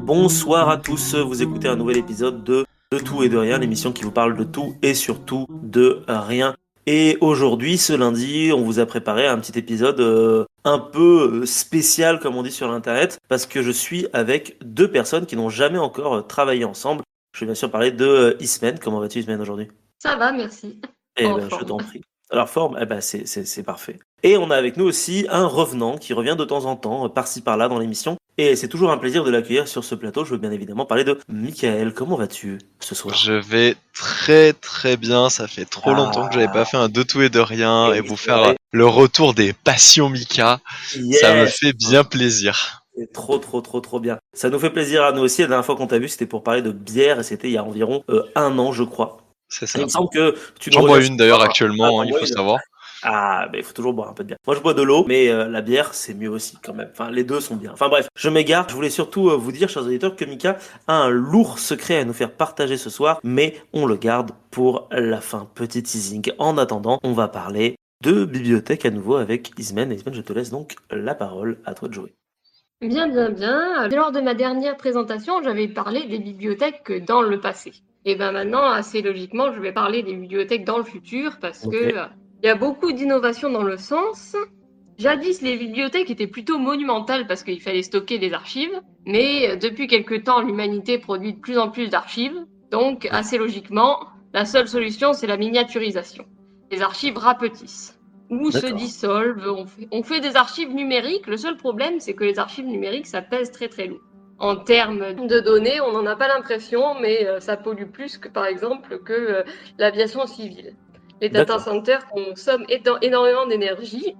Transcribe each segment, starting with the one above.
Bonsoir à tous, vous écoutez un nouvel épisode de Tout et de Rien, l'émission qui vous parle de tout et surtout de rien. Et aujourd'hui, ce lundi, on vous a préparé un petit épisode un peu spécial, comme on dit sur l'internet, parce que je suis avec deux personnes qui n'ont jamais encore travaillé ensemble. Je vais bien sûr parler de Ismène. Comment vas-tu, Ismène, aujourd'hui? Ça va, merci. Eh En ben, je forme. t'en prie. Alors, forme, eh ben, c'est parfait. Et on a avec nous aussi un revenant qui revient de temps en temps, par-ci par-là dans l'émission. Et c'est toujours un plaisir de l'accueillir sur ce plateau. Je veux bien évidemment parler de Michael. Comment vas-tu ce soir? Je vais très très bien, ça fait trop longtemps que j'avais pas fait un de tout et de rien Et et oui, vous c'est faire vrai. le retour des passions Mika, ça me Yes! fait bien plaisir. C'est trop bien. Ça nous fait plaisir à nous aussi. La dernière fois qu'on t'a vu, c'était pour parler de bière et c'était il y a environ un an, je crois. C'est Et ça. il me semble que tu nous J'en bois reviens ce une d'ailleurs soir. actuellement, T'en il bois faut une. savoir. Ah, mais il faut toujours boire un peu de bière. Moi, je bois de l'eau, mais la bière, c'est mieux aussi, quand même. Enfin, les deux sont bien. Enfin, bref, je m'égare. Je voulais surtout vous dire, chers auditeurs, que Mika a un lourd secret à nous faire partager ce soir, mais on le garde pour la fin. Petit teasing. En attendant, on va parler de bibliothèque à nouveau avec Ismène. Et Ismène, je te laisse donc la parole. À toi de jouer. Bien. Lors de ma dernière présentation, j'avais parlé des bibliothèques dans le passé. Et ben maintenant, assez logiquement, je vais parler des bibliothèques dans le futur parce Ok. que il y a beaucoup d'innovations dans le sens. Jadis, les bibliothèques étaient plutôt monumentales parce qu'il fallait stocker des archives, mais depuis quelque temps, l'humanité produit de plus en plus d'archives. Donc, assez logiquement, la seule solution, c'est la miniaturisation. Les archives rapetissent ou se D'accord. dissolvent. On fait des archives numériques. Le seul problème, c'est que les archives numériques, ça pèse très très lourd. En termes de données, on n'en a pas l'impression, mais ça pollue plus que, par exemple, que l'aviation civile. Les data D'accord. centers consomment énormément d'énergie.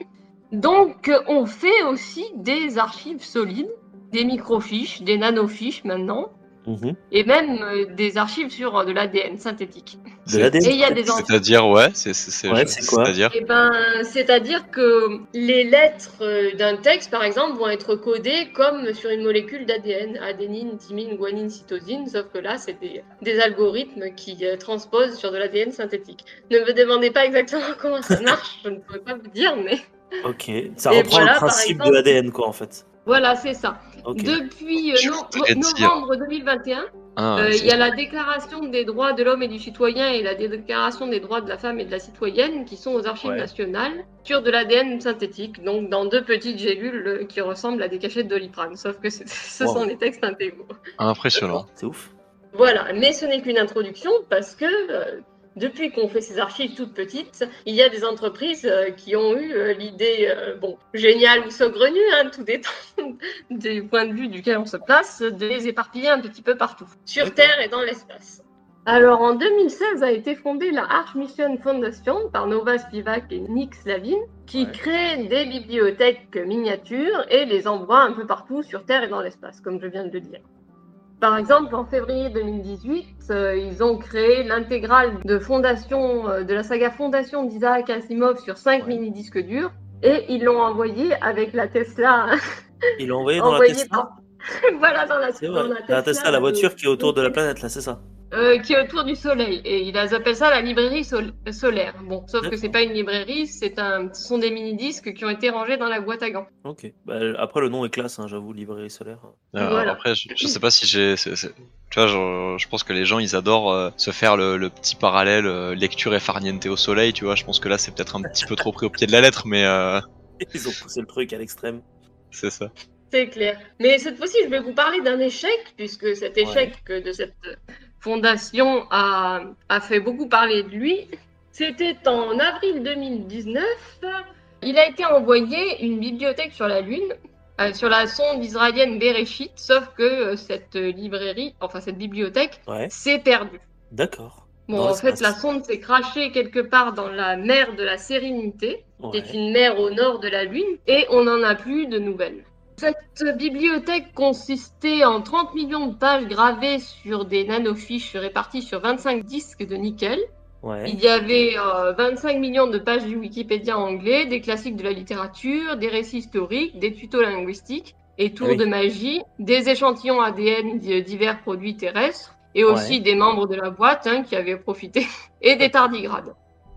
Donc, on fait aussi des archives solides, des microfiches, des nanofiches maintenant, Mhm. et même des archives sur de l'ADN synthétique. De l'ADN Et il y a des synthétique. C'est-à-dire, ouais, Ouais, c'est quoi? c'est-à-dire. Eh ben, c'est-à-dire que les lettres d'un texte, par exemple, vont être codées comme sur une molécule d'ADN, adénine, thymine, guanine, cytosine, sauf que là, c'est des algorithmes qui transposent sur de l'ADN synthétique. Ne me demandez pas exactement comment ça marche, je ne pourrais pas vous dire, mais... Ok. Ça Et reprend le voilà, par principe de exemple, l'ADN, quoi, en fait. voilà, c'est ça. Ok. Depuis Je voudrais dire. novembre 2021, Ah, il y a la Déclaration des droits de l'homme et du citoyen et la Déclaration des droits de la femme et de la citoyenne qui sont aux archives Ouais. nationales sur de l'ADN synthétique, donc dans deux petites gélules qui ressemblent à des cachettes Doliprane, sauf que ce Wow. sont des textes intégraux. impressionnant. D'accord. C'est ouf. Voilà, mais ce n'est qu'une introduction parce que depuis qu'on fait ces archives toutes petites, il y a des entreprises qui ont eu l'idée, géniale ou saugrenue, hein, tout dépend du point de vue duquel on se place, de les éparpiller un petit peu partout, sur D'accord. Terre et dans l'espace. Alors en 2016 a été fondée la Arch Mission Foundation par Nova Spivak et Nick Slavin, qui Ouais. créent des bibliothèques miniatures et les envoient un peu partout sur Terre et dans l'espace, comme je viens de le dire. Par exemple, en février 2018, ils ont créé l'intégrale de la saga Fondation d'Isaac Asimov sur 5 Ouais. mini-disques durs et ils l'ont envoyé avec la Tesla Il l'a envoyé dans la envoyée Tesla? voilà, dans C'est dans vrai. la La Tesla Tesla, la là, voiture qui est autour de la planète, là, c'est ça? qui est autour du Soleil. Et ils appellent ça la librairie solaire. Bon, sauf que c'est D'accord. pas une librairie, ce sont des mini-disques qui ont été rangés dans la boîte à gants. Ok. Bah, après, le nom est classe, hein, j'avoue, librairie solaire. Voilà. Après, je sais pas si tu vois, je pense que les gens ils adorent se faire le petit parallèle lecture et farniente au soleil, tu vois. Je pense que là c'est peut-être un petit peu trop pris au pied de la lettre, mais Ils ont poussé le truc à l'extrême. c'est ça. C'est clair. Mais cette fois-ci, je vais vous parler d'un échec, puisque cet échec de cette fondation a fait beaucoup parler de lui. C'était en avril 2019. Il a été envoyé une bibliothèque sur la Lune, sur la sonde israélienne Bereshit, sauf que cette bibliothèque Ouais. s'est perdue. D'accord. Bon, Dans en fait, l'espace. la sonde s'est crashée quelque part dans la mer de la Sérénité, qui est Ouais. une mer au nord de la Lune, et on n'en a plus de nouvelles. Cette bibliothèque consistait en 30 millions de pages gravées sur des nanofiches réparties sur 25 disques de nickel. Ouais. Il y avait 25 millions de pages du Wikipédia anglais, des classiques de la littérature, des récits historiques, des tutos linguistiques et tours oui. de magie, des échantillons ADN de divers produits terrestres et aussi Ouais. des membres de la boîte qui avaient profité et des tardigrades.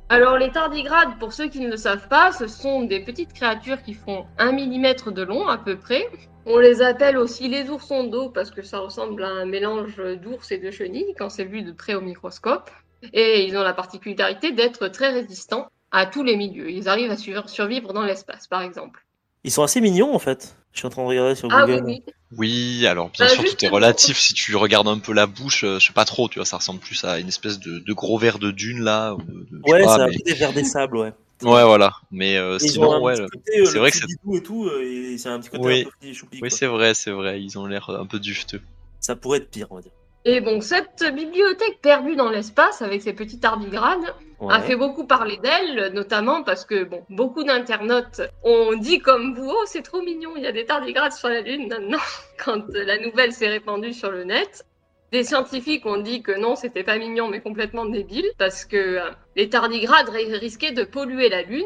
Alors les tardigrades, pour ceux qui ne le savent pas, ce sont des petites créatures qui font 1 mm de long à peu près. On les appelle aussi les oursons d'eau parce que ça ressemble à un mélange d'ours et de chenilles quand c'est vu de près au microscope. Et ils ont la particularité d'être très résistants à tous les milieux. Ils arrivent à survivre dans l'espace, par exemple. Ils sont assez mignons en fait. Je suis en train de regarder sur Ah oui, Google. oui. Oui, alors bien Bah, sûr tout est justement. relatif. Si tu regardes un peu la bouche, je sais pas trop, tu vois, ça ressemble plus à une espèce de gros verre de dune là, ou je sais Ouais, pas, c'est un mais peu des vers des sables, ouais. ouais voilà. Mais Et ils ont sinon un ouais, petit côté, c'est le vrai que petit c'est bidou et tout, et c'est un petit côté un oui, peu petit choupi, oui quoi. c'est vrai, ils ont l'air un peu dufteux. Ça pourrait être pire, on va dire. Et bon, cette bibliothèque perdue dans l'espace avec ses petits tardigrades a Ouais. fait beaucoup parler d'elle, notamment parce que bon, beaucoup d'internautes ont dit comme vous, oh c'est trop mignon, il y a des tardigrades sur la Lune maintenant, quand la nouvelle s'est répandue sur le net. Des scientifiques ont dit que non, c'était pas mignon mais complètement débile parce que les tardigrades risquaient de polluer la Lune.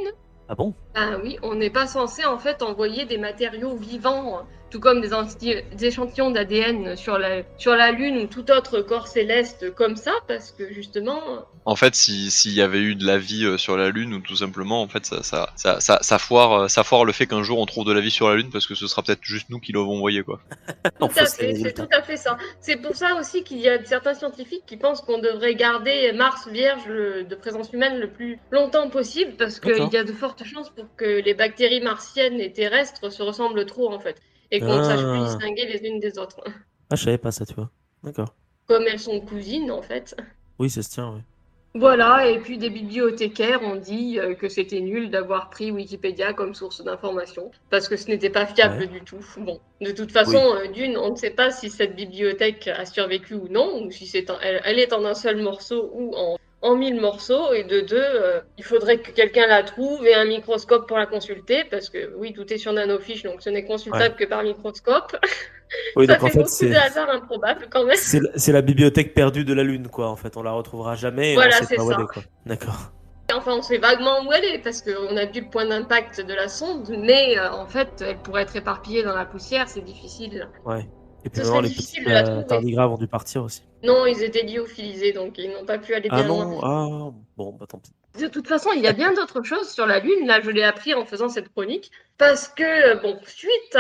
Ah bon? Ah oui, on n'est pas censé en fait envoyer des matériaux vivants, tout comme des échantillons d'ADN sur la Lune ou tout autre corps céleste comme ça, parce que justement, En fait, s'il y avait eu de la vie sur la Lune, ou tout simplement, en fait, ça foire le fait qu'un jour on trouve de la vie sur la Lune, parce que ce sera peut-être juste nous qui l'avons envoyé, quoi. On tout à fausse les fait, c'est résultats. tout à fait ça. C'est pour ça aussi qu'il y a certains scientifiques qui pensent qu'on devrait garder Mars vierge de présence humaine le plus longtemps possible, parce qu'il D'accord. y a de fortes chances pour que les bactéries martiennes et terrestres se ressemblent trop en fait, et qu'on ne sache plus Ah. distinguer les unes des autres. Ah, je savais pas ça, tu vois. D'accord. Comme elles sont cousines en fait. Oui, ça se tient, ouais. Voilà, et puis des bibliothécaires ont dit que c'était nul d'avoir pris Wikipédia comme source d'information, parce que ce n'était pas fiable Ouais. du tout. Bon, de toute façon, Oui. d'une, on ne sait pas si cette bibliothèque a survécu ou non, ou si elle est en un seul morceau ou en 1000 morceaux, et de deux, il faudrait que quelqu'un la trouve et un microscope pour la consulter, parce que oui, tout est sur nanofiche, donc ce n'est Ouais. consultable que par microscope. Oui, Ça donc en fait fait, beaucoup de hasards improbables quand même. c'est la bibliothèque perdue de la Lune, quoi. En fait, on la retrouvera jamais et on Voilà, sait c'est pas où elle ça. est, quoi. D'accord. Enfin, on sait vaguement où elle est parce qu'on a vu le point d'impact de la sonde, mais en fait, elle pourrait être éparpillée dans la poussière, c'est difficile. Ouais. Et puis Ce maintenant, serait les petits difficile de la trouver. tardigrades ont dû partir aussi. Non, ils étaient lyophilisés, donc ils n'ont pas pu aller Ah bien loin. non? Ah, bon, bah tant pis. De toute façon, il y a bien d'autres choses sur la Lune, là je l'ai appris en faisant cette chronique, parce que, bon, suite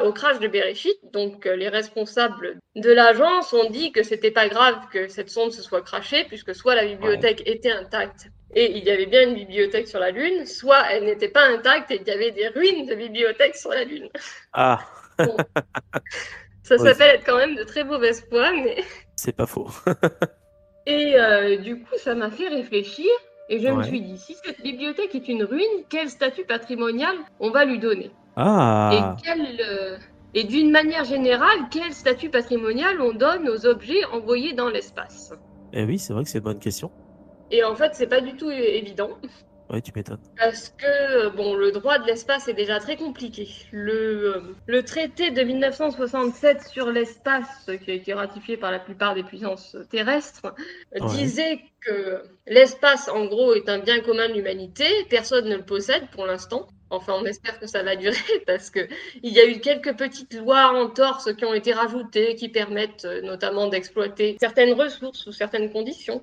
au crash de Bereshit, donc les responsables de l'agence ont dit que c'était pas grave que cette sonde se soit crashée, puisque soit la Ouais. bibliothèque était intacte et il y avait bien une bibliothèque sur la Lune, soit elle n'était pas intacte et il y avait des ruines de bibliothèques sur la Lune. Ah, Bon, ça oui, s'appelle être quand même de très mauvaise foi, mais... c'est pas faux. Et du coup, ça m'a fait réfléchir et je me Ouais. suis dit, si cette bibliothèque est une ruine, quel statut patrimonial on va lui donner? Et, Ah, et d'une manière générale, quel statut patrimonial on donne aux objets envoyés dans l'espace? eh oui, c'est vrai que c'est une bonne question. Et en fait, c'est pas du tout évident. Ouais, tu m'étonnes. Parce que bon, le droit de l'espace est déjà très compliqué. Le traité de 1967 sur l'espace, qui a été ratifié par la plupart des puissances terrestres, Ouais. disait que l'espace, en gros, est un bien commun de l'humanité. Personne ne le possède pour l'instant. Enfin, on espère que ça va durer parce que il y a eu quelques petites lois entorses qui ont été rajoutées qui permettent notamment d'exploiter certaines ressources sous certaines conditions.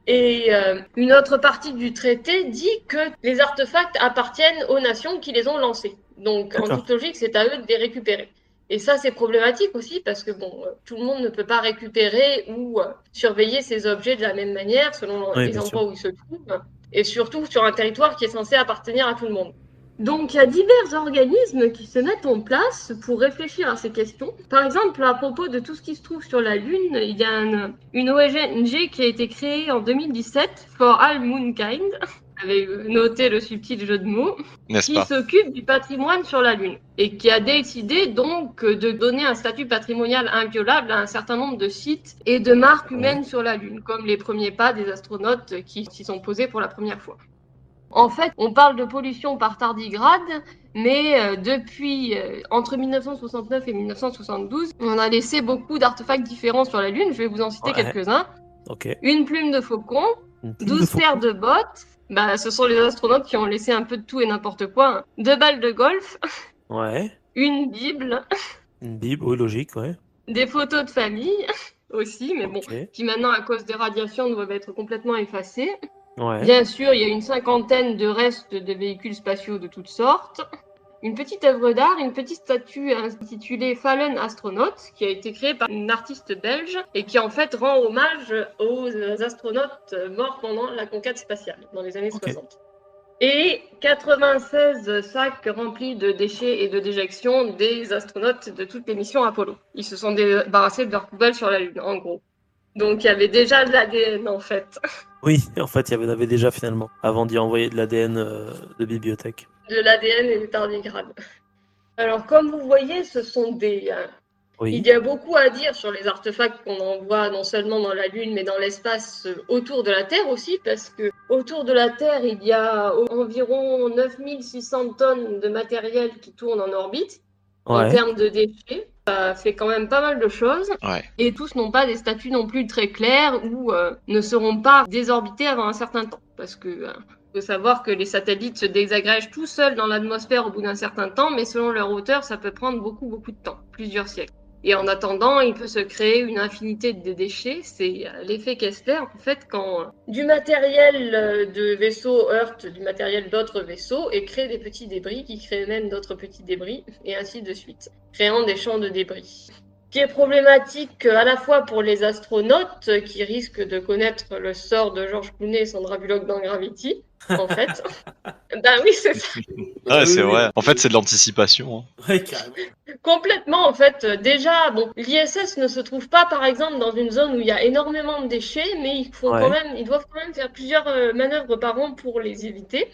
Et une autre partie du traité dit que les artefacts appartiennent aux nations qui les ont lancés. Donc, en toute D'accord. logique, c'est à eux de les récupérer. Et ça, c'est problématique aussi parce que bon, tout le monde ne peut pas récupérer ou surveiller ces objets de la même manière selon Oui, les bien sûr. endroits où ils se trouvent, et surtout sur un territoire qui est censé appartenir à tout le monde. Donc, il y a divers organismes qui se mettent en place pour réfléchir à ces questions. Par exemple, à propos de tout ce qui se trouve sur la Lune, il y a une ONG qui a été créée en 2017, For All Moonkind, avait noté le subtil jeu de mots, N'est-ce qui pas? s'occupe du patrimoine sur la Lune et qui a décidé donc de donner un statut patrimonial inviolable à un certain nombre de sites et de marques Ouais. humaines sur la Lune, comme les premiers pas des astronautes qui s'y sont posés pour la première fois. En fait, on parle de pollution par tardigrade, mais depuis entre 1969 et 1972, on a laissé beaucoup d'artefacts différents sur la Lune. Je vais vous en citer Ouais. quelques-uns. Ok. Une plume de faucon, Une plume de 12 paires faucon. de bottes. Bah, ce sont les astronautes qui ont laissé un peu de tout et n'importe quoi, hein. 2 balles de golf, Ouais. une Bible, Une Bible, oui, logique, ouais. des photos de famille aussi, mais bon, Ok. qui maintenant, à cause des radiations, doivent être complètement effacées. Ouais. Bien sûr, il y a une cinquantaine de restes de véhicules spatiaux de toutes sortes. Une petite œuvre d'art, une petite statue intitulée Fallen Astronaut, qui a été créée par une artiste belge et qui en fait rend hommage aux astronautes morts pendant la conquête spatiale dans les années Ok. 60. Et 96 sacs remplis de déchets et de déjections des astronautes de toutes les missions Apollo. Ils se sont débarrassés de leurs poubelles sur la Lune, en gros. Donc il y avait déjà de l'ADN en fait. Oui, en fait, il y en avait déjà finalement, avant d'y envoyer de l'ADN de bibliothèque. De l'ADN et des tardigrades. Alors comme vous voyez, ce sont des... Oui. Il y a beaucoup à dire sur les artefacts qu'on envoie non seulement dans la Lune, mais dans l'espace autour de la Terre aussi, parce que autour de la Terre, il y a environ 9600 tonnes de matériel qui tourne en orbite. En Ouais. termes de déchets, ça fait quand même pas mal de choses. Ouais. Et tous n'ont pas des statuts non plus très clairs ou ne seront pas désorbités avant un certain temps. Parce que faut savoir que les satellites se désagrègent tout seuls dans l'atmosphère au bout d'un certain temps, mais selon leur hauteur, ça peut prendre beaucoup de temps, plusieurs siècles. Et en attendant, il peut se créer une infinité de déchets. C'est l'effet Kessler, en fait, quand du matériel de vaisseaux heurte du matériel d'autres vaisseaux et crée des petits débris qui créent même d'autres petits débris, et ainsi de suite, créant des champs de débris. Ce qui est problématique à la fois pour les astronautes qui risquent de connaître le sort de George Clooney et Sandra Bullock dans Gravity, en fait. Ben oui, c'est ça. Ouais, c'est Oui, vrai. En fait, c'est de l'anticipation. Hein. Ouais, carrément. Complètement, en fait. Déjà, bon, l'ISS ne se trouve pas, par exemple, dans une zone où il y a énormément de déchets, mais Ouais. ils doivent quand même faire plusieurs manœuvres par an pour les éviter.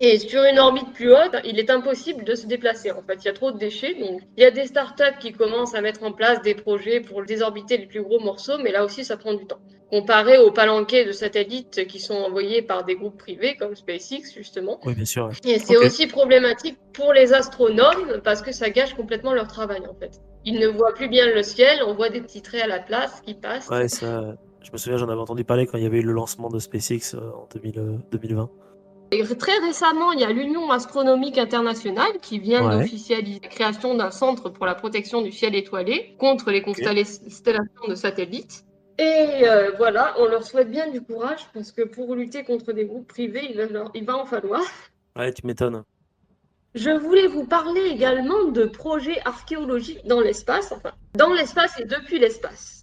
Et sur une orbite plus haute, il est impossible de se déplacer. En fait, il y a trop de déchets. Donc, il y a des startups qui commencent à mettre en place des projets pour désorbiter les plus gros morceaux, mais là aussi, ça prend du temps. Comparé aux palanquets de satellites qui sont envoyés par des groupes privés comme SpaceX, justement. Oui, bien sûr. Ouais. Et c'est Ok. aussi problématique pour les astronomes parce que ça gâche complètement leur travail, en fait. Ils ne voient plus bien le ciel, on voit des petits traits à la place qui passent. Ouais, ça. Je me souviens, j'en avais entendu parler quand il y avait eu le lancement de SpaceX en 2020. Et très récemment, il y a l'Union astronomique internationale qui vient Ouais. d'officialiser la création d'un centre pour la protection du ciel étoilé contre les constellations de satellites. Et voilà, on leur souhaite bien du courage parce que pour lutter contre des groupes privés, il va en falloir. Ouais, tu m'étonnes. Je voulais vous parler également de projets archéologiques dans l'espace, enfin dans l'espace et depuis l'espace.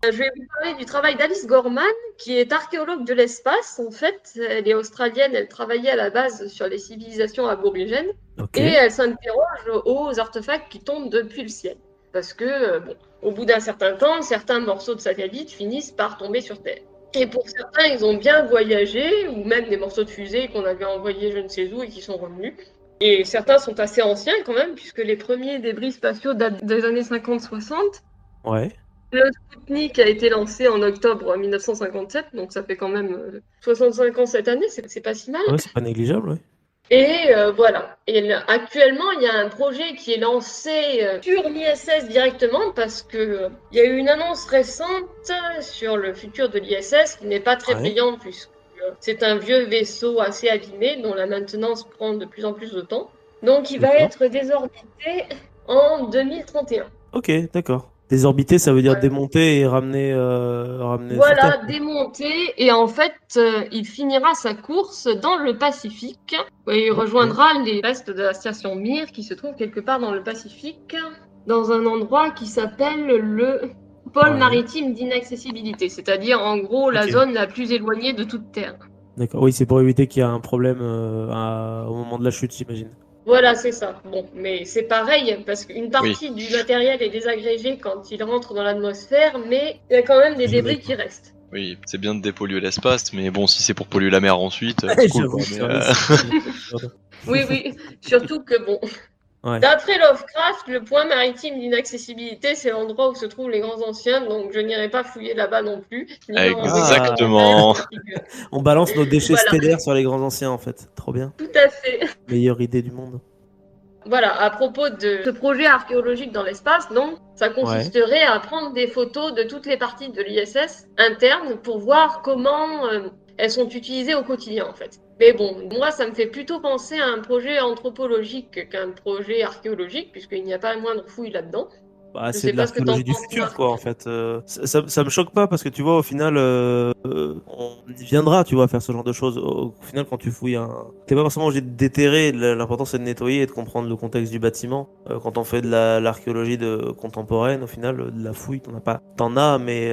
Je vais vous parler du travail d'Alice Gorman, qui est archéologue de l'espace. En fait, elle est australienne, elle travaillait à la base sur les civilisations aborigènes Ok. et elle s'interroge aux artefacts qui tombent depuis le ciel. Parce que, bon, au bout d'un certain temps, certains morceaux de satellites finissent par tomber sur Terre. Et pour certains, ils ont bien voyagé, ou même des morceaux de fusée qu'on avait envoyés je ne sais où et qui sont revenus. Et certains sont assez anciens quand même, puisque les premiers débris spatiaux datent des années 50-60. Ouais. Le Sputnik a été lancé en octobre 1957, donc ça fait quand même 65 ans cette année, c'est pas si mal. Ouais, c'est pas négligeable, ouais. Et voilà. Et actuellement, il y a un projet qui est lancé sur l'ISS directement parce que il y a eu une annonce récente sur le futur de l'ISS qui n'est pas très Ouais. brillant puisque c'est un vieux vaisseau assez abîmé dont la maintenance prend de plus en plus de temps. Donc il va D'accord. être désorbité en 2031. Ok, d'accord. Désorbiter, ça veut dire Voilà. démonter et ramener sur Terre. Voilà, démonté, et en fait, il finira sa course dans le Pacifique, où il Ok. rejoindra les restes de la station Mir, qui se trouve quelque part dans le Pacifique, dans un endroit qui s'appelle le pôle Ouais. maritime d'inaccessibilité, c'est-à-dire en gros la Ok. zone la plus éloignée de toute Terre. D'accord. Oui, c'est pour éviter qu'il y ait un problème au moment de la chute, j'imagine. Voilà, c'est ça. Bon, mais c'est pareil, parce qu'une Oui. partie du matériel est désagrégée quand il rentre dans l'atmosphère, mais il y a quand même des débris qui restent. Oui, c'est bien de dépolluer l'espace, mais bon, si c'est pour polluer la mer ensuite, c'est cool quoi. J'avoue, Mais, c'est vrai, c'est absurde. Oui, oui, surtout que bon, Ouais. d'après Lovecraft, le point maritime d'inaccessibilité, c'est l'endroit où se trouvent les grands anciens, donc je n'irai pas fouiller là-bas non plus. Ni leur envoyer Exactement. des figures. On balance nos déchets Voilà, stellaires sur les grands anciens, en fait. Trop bien. tout à fait. Meilleure idée du monde. Voilà, à propos de ce projet archéologique dans l'espace, donc, ça Ouais. consisterait à prendre des photos de toutes les parties de l'ISS internes pour voir comment elles sont utilisées au quotidien, en fait. Mais bon, moi, ça me fait plutôt penser à un projet anthropologique qu'un projet archéologique, puisqu'il n'y a pas la moindre fouille là-dedans. Bah, Je c'est sais de pas ce que t'en l'archéologie du penses, futur, Marc. quoi, en fait. Ça me choque pas parce que tu vois, au final, on y viendra, tu vois, à faire ce genre de choses. Au final, quand tu fouilles t'es pas forcément obligé de déterrer. L'important, c'est de nettoyer et de comprendre le contexte du bâtiment. Quand on fait de l'archéologie contemporaine, au final, de la fouille, t'en as, mais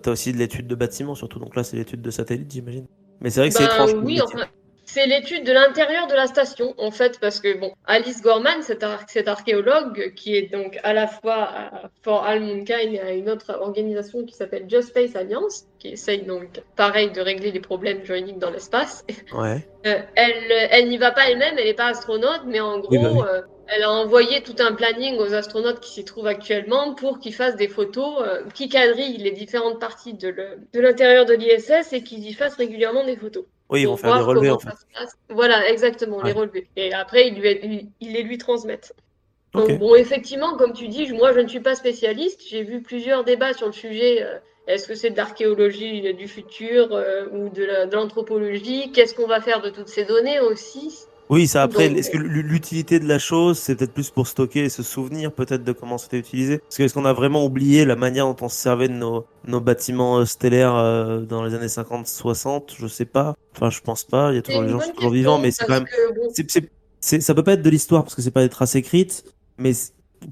t'as aussi de l'étude de bâtiment, surtout. Donc là, c'est l'étude de satellite, j'imagine. Mais c'est vrai que c'est Ben étrange comme oui, métier. enfin, c'est l'étude de l'intérieur de la station, en fait, parce que, bon, Alice Gorman, cet archéologue, qui est donc à la fois à Fort Almoncaine et à une autre organisation qui s'appelle Just Space Alliance, qui essaye donc, pareil, de régler les problèmes juridiques dans l'espace. Ouais. Elle n'y va pas elle-même, elle n'est pas astronaute, mais en Oui, bah gros, oui. elle a envoyé tout un planning aux astronautes qui s'y trouvent actuellement pour qu'ils fassent des photos qui quadrillent les différentes parties de l'intérieur de l'ISS et qu'ils y fassent régulièrement des photos Oui, ils vont pour faire des voir relevés, comment en ça fait. se passe. Voilà, exactement, les Ouais. relevés. Et après, ils les lui transmettent. Ok. Donc bon, effectivement, comme tu dis, moi je ne suis pas spécialiste. J'ai vu plusieurs débats sur le sujet. Est-ce que c'est de l'archéologie du futur ou de l'anthropologie? Qu'est-ce qu'on va faire de toutes ces données aussi? Oui, ça après, Donc est-ce que bon. l'utilité de la chose, c'est peut-être plus pour stocker et se souvenir peut-être de comment c'était utilisé? Parce que est-ce qu'on a vraiment oublié la manière dont on se servait de nos bâtiments stellaires dans les années 50-60? Je sais pas. Enfin, je pense pas. Il y a C'est toujours, les une gens sont bonne toujours vivants, mais question c'est quand parce même, que bon, ça peut pas être de l'histoire parce que c'est pas des traces écrites, mais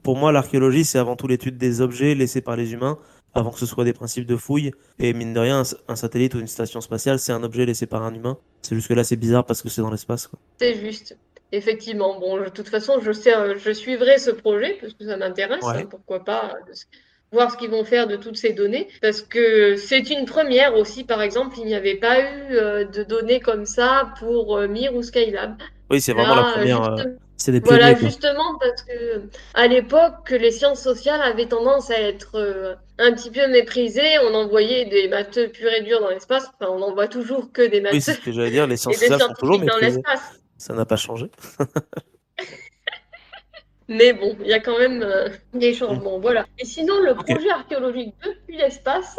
pour moi, l'archéologie, c'est avant tout l'étude des objets laissés par les humains avant que ce soit des principes de fouille. Et mine de rien, un satellite ou une station spatiale, c'est un objet laissé par un humain. C'est juste que là, c'est bizarre parce que c'est dans l'espace, quoi. c'est juste. Effectivement, bon, de toute façon, je sais, je suivrai ce projet parce que ça m'intéresse, hein, Ouais. pourquoi pas, voir ce qu'ils vont faire de toutes ces données, parce que c'est une première aussi, par exemple, il n'y avait pas eu de données comme ça pour Mir ou Skylab. Oui, c'est vraiment la Là, première. C'est des pionniers, voilà, quoi. justement, parce que à l'époque, les sciences sociales avaient tendance à être un petit peu méprisées. On envoyait des matheux purs et durs dans l'espace. Enfin, on n'envoie toujours que des Oui, c'est matheux ce que j'allais dire. Les sciences et des sociales sont toujours scientifiques dans méprisées. l'espace. Ça n'a pas changé. Mais bon, il y a quand même des Mm. changements. Voilà. Et sinon, le Ok. projet archéologique depuis l'espace,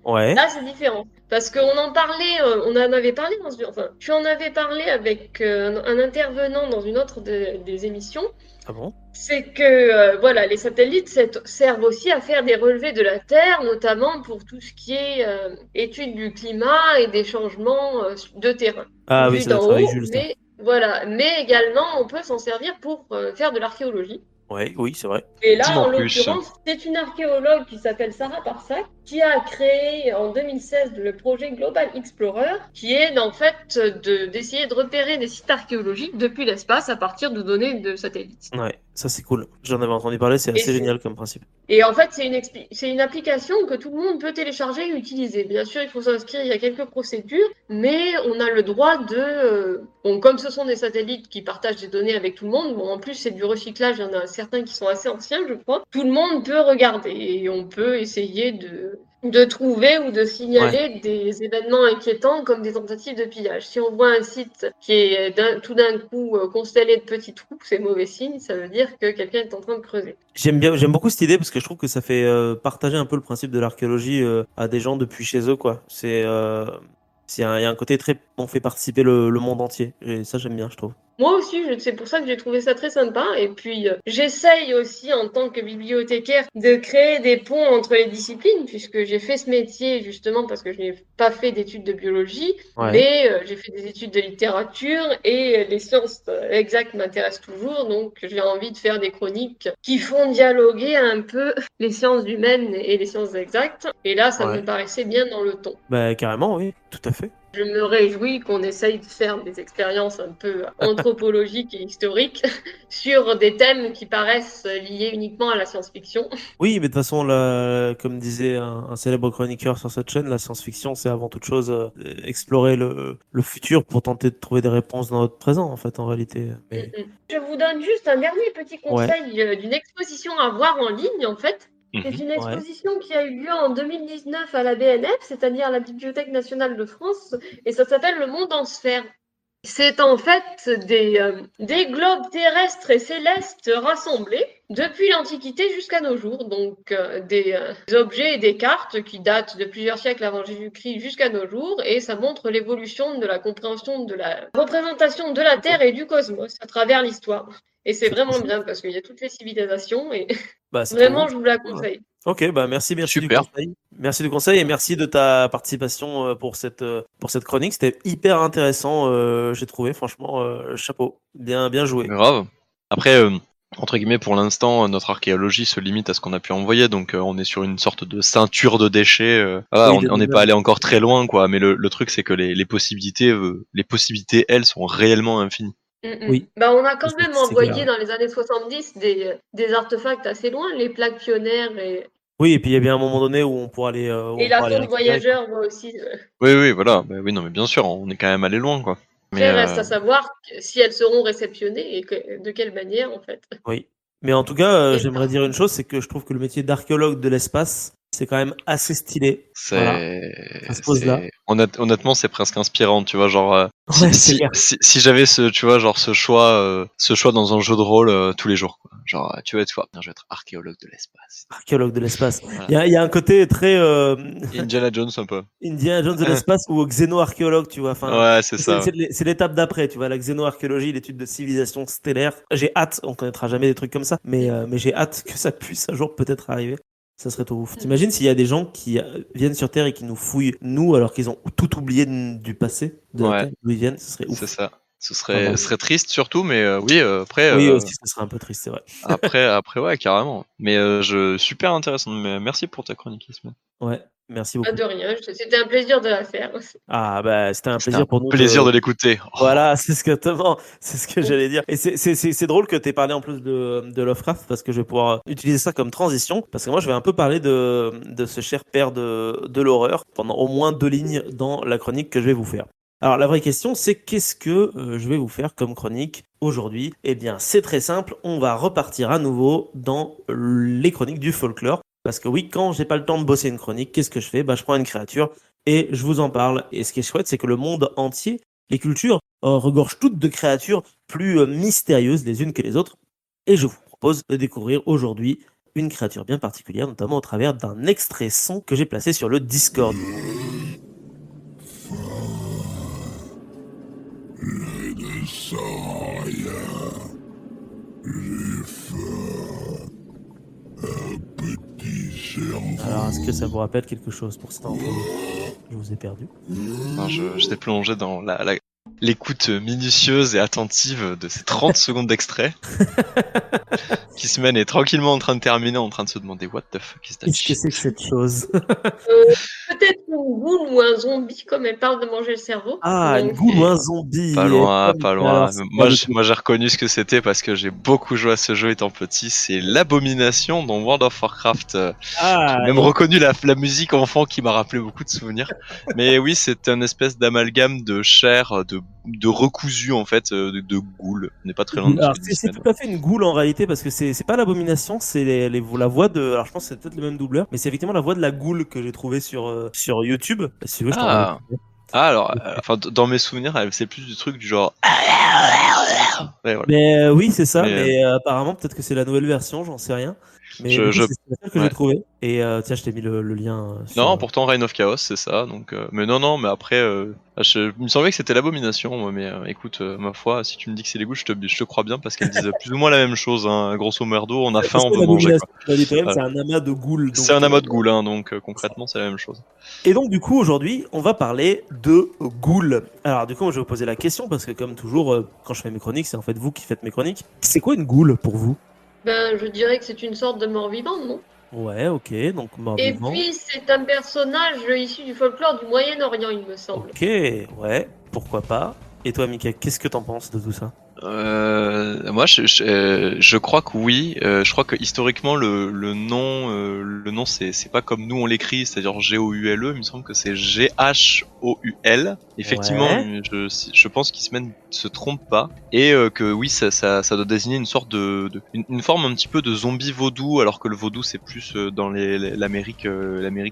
Ouais. là, c'est différent. Parce qu'on en parlait, on en avait parlé enfin, tu en avais parlé avec un intervenant dans une autre des émissions. Ah bon? C'est que voilà, les satellites servent aussi à faire des relevés de la Terre, notamment pour tout ce qui est étude du climat et des changements de terrain, Ah oui, vus ça doit d'en être avec haut, Jules, ça. mais voilà. Mais également, on peut s'en servir pour faire de l'archéologie. Ouais, oui, c'est vrai. Et là, Dis-moi en en plus. l'occurrence, c'est une archéologue qui s'appelle Sarah Parsac qui a créé en 2016 le projet Global Explorer, qui est en fait d'essayer de repérer des sites archéologiques depuis l'espace à partir de données de satellites. Ouais, ça c'est cool. J'en avais entendu parler, c'est Et assez génial comme principe. Et en fait, c'est une application que tout le monde peut télécharger et utiliser. Bien sûr, il faut s'inscrire, il y a quelques procédures, mais on a le droit de... bon, comme ce sont des satellites qui partagent des données avec tout le monde, bon, en plus c'est du recyclage, il y en a certains qui sont assez anciens, je crois, tout le monde peut regarder et on peut essayer de trouver ou de Ouais. signaler des événements inquiétants comme des tentatives de pillage. Si on voit un site qui est tout d'un coup constellé de petits trous, c'est mauvais signe, ça veut dire que quelqu'un est en train de creuser. J'aime beaucoup cette idée parce que je trouve que ça fait partager un peu le principe de l'archéologie à des gens depuis chez eux, quoi. Il y a un côté très, on fait participer le monde entier. Et ça, j'aime bien, je trouve. Moi aussi, c'est pour ça que j'ai trouvé ça très sympa. Et puis, j'essaye aussi, en tant que bibliothécaire, de créer des ponts entre les disciplines, puisque j'ai fait ce métier justement parce que je n'ai pas fait d'études de biologie, Ouais. mais j'ai fait des études de littérature et les sciences exactes m'intéressent toujours. Donc, j'ai envie de faire des chroniques qui font dialoguer un peu les sciences humaines et les sciences exactes. Et là, ça me Ouais. paraissait bien dans le ton. Bah, carrément, oui, tout à fait. Je me réjouis qu'on essaye de faire des expériences un peu anthropologiques et historiques sur des thèmes qui paraissent liés uniquement à la science-fiction. Oui, mais de toute façon, comme disait un célèbre chroniqueur sur cette chaîne, la science-fiction, c'est avant toute chose explorer le futur pour tenter de trouver des réponses dans notre présent, en fait, en réalité. Mais Je vous donne juste un dernier petit ouais, conseil d'une exposition à voir en ligne, en fait. C'est Mhm. une ouais. exposition qui a eu lieu en 2019 à la BNF, c'est-à-dire la Bibliothèque nationale de France, et ça s'appelle Le Monde en sphère. C'est en fait des globes terrestres et célestes rassemblés depuis l'Antiquité jusqu'à nos jours. Donc des objets et des cartes qui datent de plusieurs siècles avant Jésus-Christ jusqu'à nos jours. Et ça montre l'évolution de la compréhension de la représentation de la Terre et du cosmos à travers l'histoire. Et c'est vraiment bien parce qu'il y a toutes les civilisations et Bah, c'est trop vraiment bon. je vous la conseille. Ok, bah merci du Super. conseil. Merci du conseil et merci de ta participation pour cette chronique. C'était hyper intéressant, j'ai trouvé, franchement, chapeau. Bien joué. Grave. Après, entre guillemets, pour l'instant, notre archéologie se limite à ce qu'on a pu envoyer, donc on est sur une sorte de ceinture de déchets. Voilà, Oui, on n'est pas allé encore très loin, quoi. Mais le truc, c'est que les possibilités, elles, sont réellement infinies. Oui. Bah, on a quand C'est- même c'est clair. envoyé dans les années 70 des artefacts assez loin, les plaques pionnières Oui, et puis il y a bien un moment donné où on pourra aller, et la sonde voyageur, moi aussi. Oui, voilà. Bah, oui, non, mais bien sûr, on est quand même allé loin, quoi. Mais Après, reste à savoir si elles seront réceptionnées et de quelle manière, en fait. Oui. Mais en tout cas, Et j'aimerais dire une chose, c'est que je trouve que le métier d'archéologue de l'espace, c'est quand même assez stylé. Voilà, ça se pose là. honnêtement, c'est presque inspirant, tu vois, genre Ouais, c'est clair. si j'avais tu vois, genre ce choix dans un jeu de rôle tous les jours, quoi. Genre, tu vas être quoi? Je vais être archéologue de l'espace. Archéologue de l'espace. Voilà. Il y a un côté très Indiana Jones un peu. Indiana Jones de l'espace ou xénoarchéologue, tu vois. Enfin, Ouais, c'est ça. Ouais. c'est l'étape d'après, tu vois, la xénoarchéologie, l'étude de civilisation stellaire. J'ai hâte, on connaîtra jamais des trucs comme ça, mais j'ai hâte que ça puisse un jour peut-être arriver. Ça serait trop ouf. T'imagines s'il y a des gens qui viennent sur Terre et qui nous fouillent, nous, alors qu'ils ont tout oublié du passé, de la Ouais. Terre, d'où ils viennent, ce serait ouf. C'est ça. Ce Ah, serait triste surtout, mais oui, après. Oui, aussi, ce serait un peu triste, c'est vrai. après, ouais, carrément. Mais super intéressant. Mais merci pour ta chronique, Ismaël. Ouais, merci Pas beaucoup. de rien, c'était un plaisir de la faire aussi. Ah, bah, c'était un C'était plaisir un pour nous plaisir de l'écouter. Oh. Voilà, c'est ce que j'allais dire. Et c'est drôle que tu aies parlé en plus de Lovecraft parce que je vais pouvoir utiliser ça comme transition parce que moi je vais un peu parler de ce cher père de l'horreur pendant au moins 2 lignes dans la chronique que je vais vous faire. Alors la vraie question c'est qu'est-ce que je vais vous faire comme chronique aujourd'hui? Eh bien c'est très simple, on va repartir à nouveau dans les chroniques du folklore. Parce que oui, quand j'ai pas le temps de bosser une chronique, qu'est-ce que je fais? Bah je prends une créature et je vous en parle. Et ce qui est chouette, c'est que le monde entier, les cultures, regorgent toutes de créatures plus mystérieuses les unes que les autres. Et je vous propose de découvrir aujourd'hui une créature bien particulière, notamment au travers d'un extrait son que j'ai placé sur le Discord. Alors, est-ce que ça vous rappelle quelque chose pour certains d'entre vous? Je vous ai perdu. Non, j'étais plongé dans l'écoute minutieuse et attentive de ces 30 secondes d'extrait. Kissman est tranquillement en train de terminer, en train de se demander what the fuck is that Qu'est-ce que shit. c'est que cette chose? Peut-être une goule ou un zombie, comme elle parle de manger le cerveau. Ah, une Donc, goule ou un zombie. Pas loin, Comme- pas loin. alors, c'est Moi, pas le moi, j'ai reconnu ce que c'était parce que j'ai beaucoup joué à ce jeu étant petit. C'est l'abomination dans World of Warcraft. Ah, J'ai même reconnu la musique enfant qui m'a rappelé beaucoup de souvenirs. Mais oui, c'est un espèce d'amalgame de chair, de recousu en fait, de goule. On n'est pas très loin de ce alors, que dit c'est Sven. tout à fait une goule en réalité parce que c'est pas l'abomination, c'est la voix de. Alors je pense que c'est peut-être le même doubleur, mais c'est effectivement la voix de la goule que j'ai trouvée sur YouTube. Si tu veux, je t'en Ah. rajoute. Alors, enfin, dans mes souvenirs, c'est plus du truc du genre. Ouais, voilà. Mais oui, c'est ça, Mais, mais apparemment, peut-être que c'est la nouvelle version, j'en sais rien. Mais Je- du coup, je- c'est la seule que ouais. j'ai trouvée. Et tiens, je t'ai mis le lien sur. Non, pourtant Reign of Chaos, c'est ça. Donc, mais non, mais après, il me semblait que c'était l'abomination. Moi, mais écoute, ma foi, si tu me dis que c'est les goûts, je te crois bien parce qu'elles disent plus ou moins la même chose. Hein. Grosso merdo, on a faim, on veut manger. L'abomination Quoi. de l'Hyperion, Voilà. c'est un amas de goules. C'est un amas de ghouls, hein, donc concrètement, c'est la même chose. Et donc, du coup, aujourd'hui, on va parler de ghouls. Alors, du coup, je vais vous poser la question parce que, comme toujours, quand je fais mes chroniques, c'est en fait vous qui faites mes chroniques. C'est quoi une ghoul pour vous? ben, je dirais que c'est une sorte de mort vivante, non? Ouais, ok, donc mort Et vivant. puis, c'est un personnage issu du folklore du Moyen-Orient, il me semble. Ok, ouais, pourquoi pas. Et toi, Mika, qu'est-ce que t'en penses de tout ça? Moi, je crois que oui. Je crois que historiquement, le nom, c'est pas comme nous on l'écrit, c'est-à-dire G-O-U-L-E. Il me semble que c'est G-H-O-U-L. Effectivement, Ouais. je pense qu'Ismen se trompe pas et que oui, ça doit désigner une sorte une forme un petit peu de zombie vaudou, alors que le vaudou c'est plus dans l'Amérique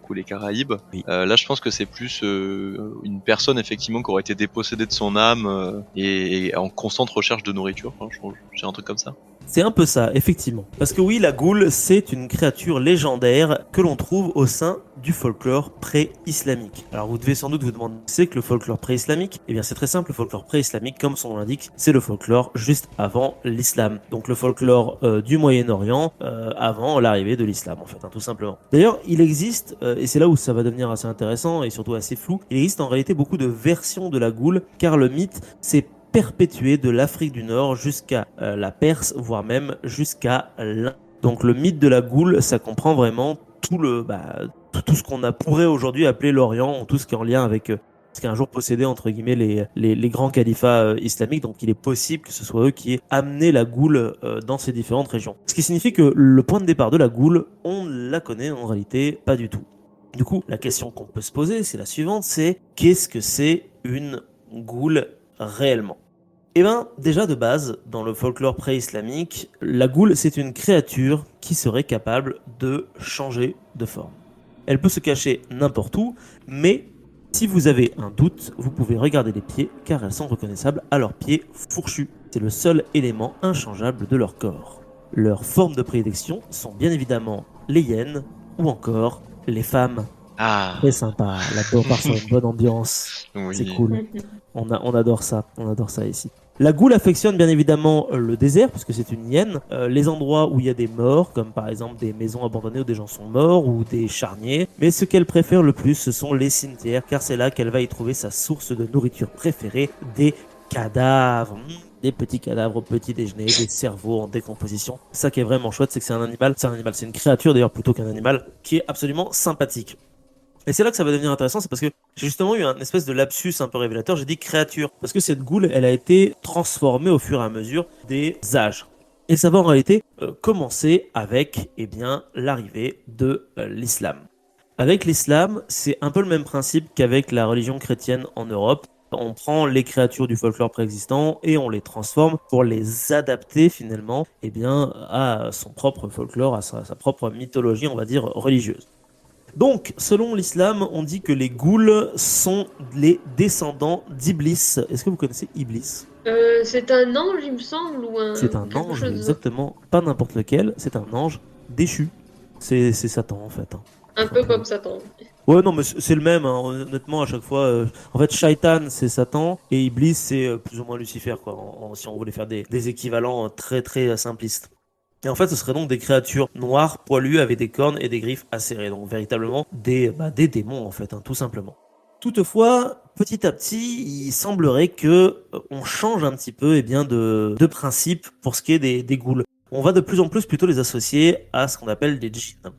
ou les Caraïbes. Oui. Là, je pense que c'est plus une personne effectivement qui aurait été dépossédée de son âme et en constante recherche de nourriture. Enfin, j'ai un truc comme ça. C'est un peu ça, effectivement. Parce que oui, la goule, c'est une créature légendaire que l'on trouve au sein du folklore pré-islamique. Alors vous devez sans doute vous demander ce que c'est que le folklore pré-islamique. Eh bien c'est très simple, le folklore pré-islamique, comme son nom l'indique, c'est le folklore juste avant l'islam. Donc le folklore du Moyen-Orient avant l'arrivée de l'islam en fait, tout simplement. D'ailleurs, il existe, et c'est là où ça va devenir assez intéressant et surtout assez flou, il existe en réalité beaucoup de versions de la goule, car le mythe, c'est perpétué de l'Afrique du Nord jusqu'à la Perse, voire même jusqu'à l'Inde. Donc le mythe de la goule, ça comprend vraiment tout ce qu'on pourrait aujourd'hui appeler l'Orient, tout ce qui est en lien avec ce qui a un jour possédé entre guillemets les grands califats islamiques. Donc il est possible que ce soit eux qui aient amené la goule dans ces différentes régions. Ce qui signifie que le point de départ de la goule, on la connaît en réalité pas du tout. Du coup, la question qu'on peut se poser, c'est la suivante, c'est qu'est-ce que c'est une goule réellement? Eh bien, déjà de base, dans le folklore pré-islamique, la goule, c'est une créature qui serait capable de changer de forme. Elle peut se cacher n'importe où, mais si vous avez un doute, vous pouvez regarder les pieds, car elles sont reconnaissables à leurs pieds fourchus. C'est le seul élément inchangeable de leur corps. Leurs formes de prédilection sont bien évidemment les hyènes, ou encore les femmes. Ah, Très sympa, là-dedans on part sur une bonne ambiance. oui. C'est cool. On adore ça ici. La goule affectionne bien évidemment le désert, puisque c'est une hyène, les endroits où il y a des morts, comme par exemple des maisons abandonnées où des gens sont morts, ou des charniers. Mais ce qu'elle préfère le plus, ce sont les cimetières, car c'est là qu'elle va y trouver sa source de nourriture préférée, des cadavres. Des petits cadavres au petit déjeuner, des cerveaux en décomposition. Ça qui est vraiment chouette, c'est que c'est c'est une créature d'ailleurs plutôt qu'un animal, qui est absolument sympathique. Et c'est là que ça va devenir intéressant, c'est parce que j'ai justement eu un espèce de lapsus un peu révélateur, j'ai dit créature, parce que cette goule, elle a été transformée au fur et à mesure des âges. Et ça va en réalité commencer avec l'arrivée de l'islam. Avec l'islam, c'est un peu le même principe qu'avec la religion chrétienne en Europe. On prend les créatures du folklore préexistant et on les transforme pour les adapter finalement à son propre folklore, à sa propre mythologie, on va dire, religieuse. Donc, selon l'islam, on dit que les ghouls sont les descendants d'Iblis. Est-ce que vous connaissez Iblis? C'est un ange, il me semble, ou C'est un quelque ange, chose exactement, pas n'importe lequel, c'est un ange déchu. C'est Satan en fait. un peu comme Satan. Ouais, non, mais c'est le même, honnêtement, à chaque fois. En fait, Shaitan, c'est Satan, et Iblis, c'est plus ou moins Lucifer, quoi, si on voulait faire des équivalents très très simplistes. Et en fait, ce seraient donc des créatures noires, poilues, avec des cornes et des griffes acérées. Donc, véritablement, des démons, en fait, tout simplement. Toutefois, petit à petit, il semblerait que on change un petit peu de principe pour ce qui est des ghouls. On va de plus en plus plutôt les associer à ce qu'on appelle des djinns.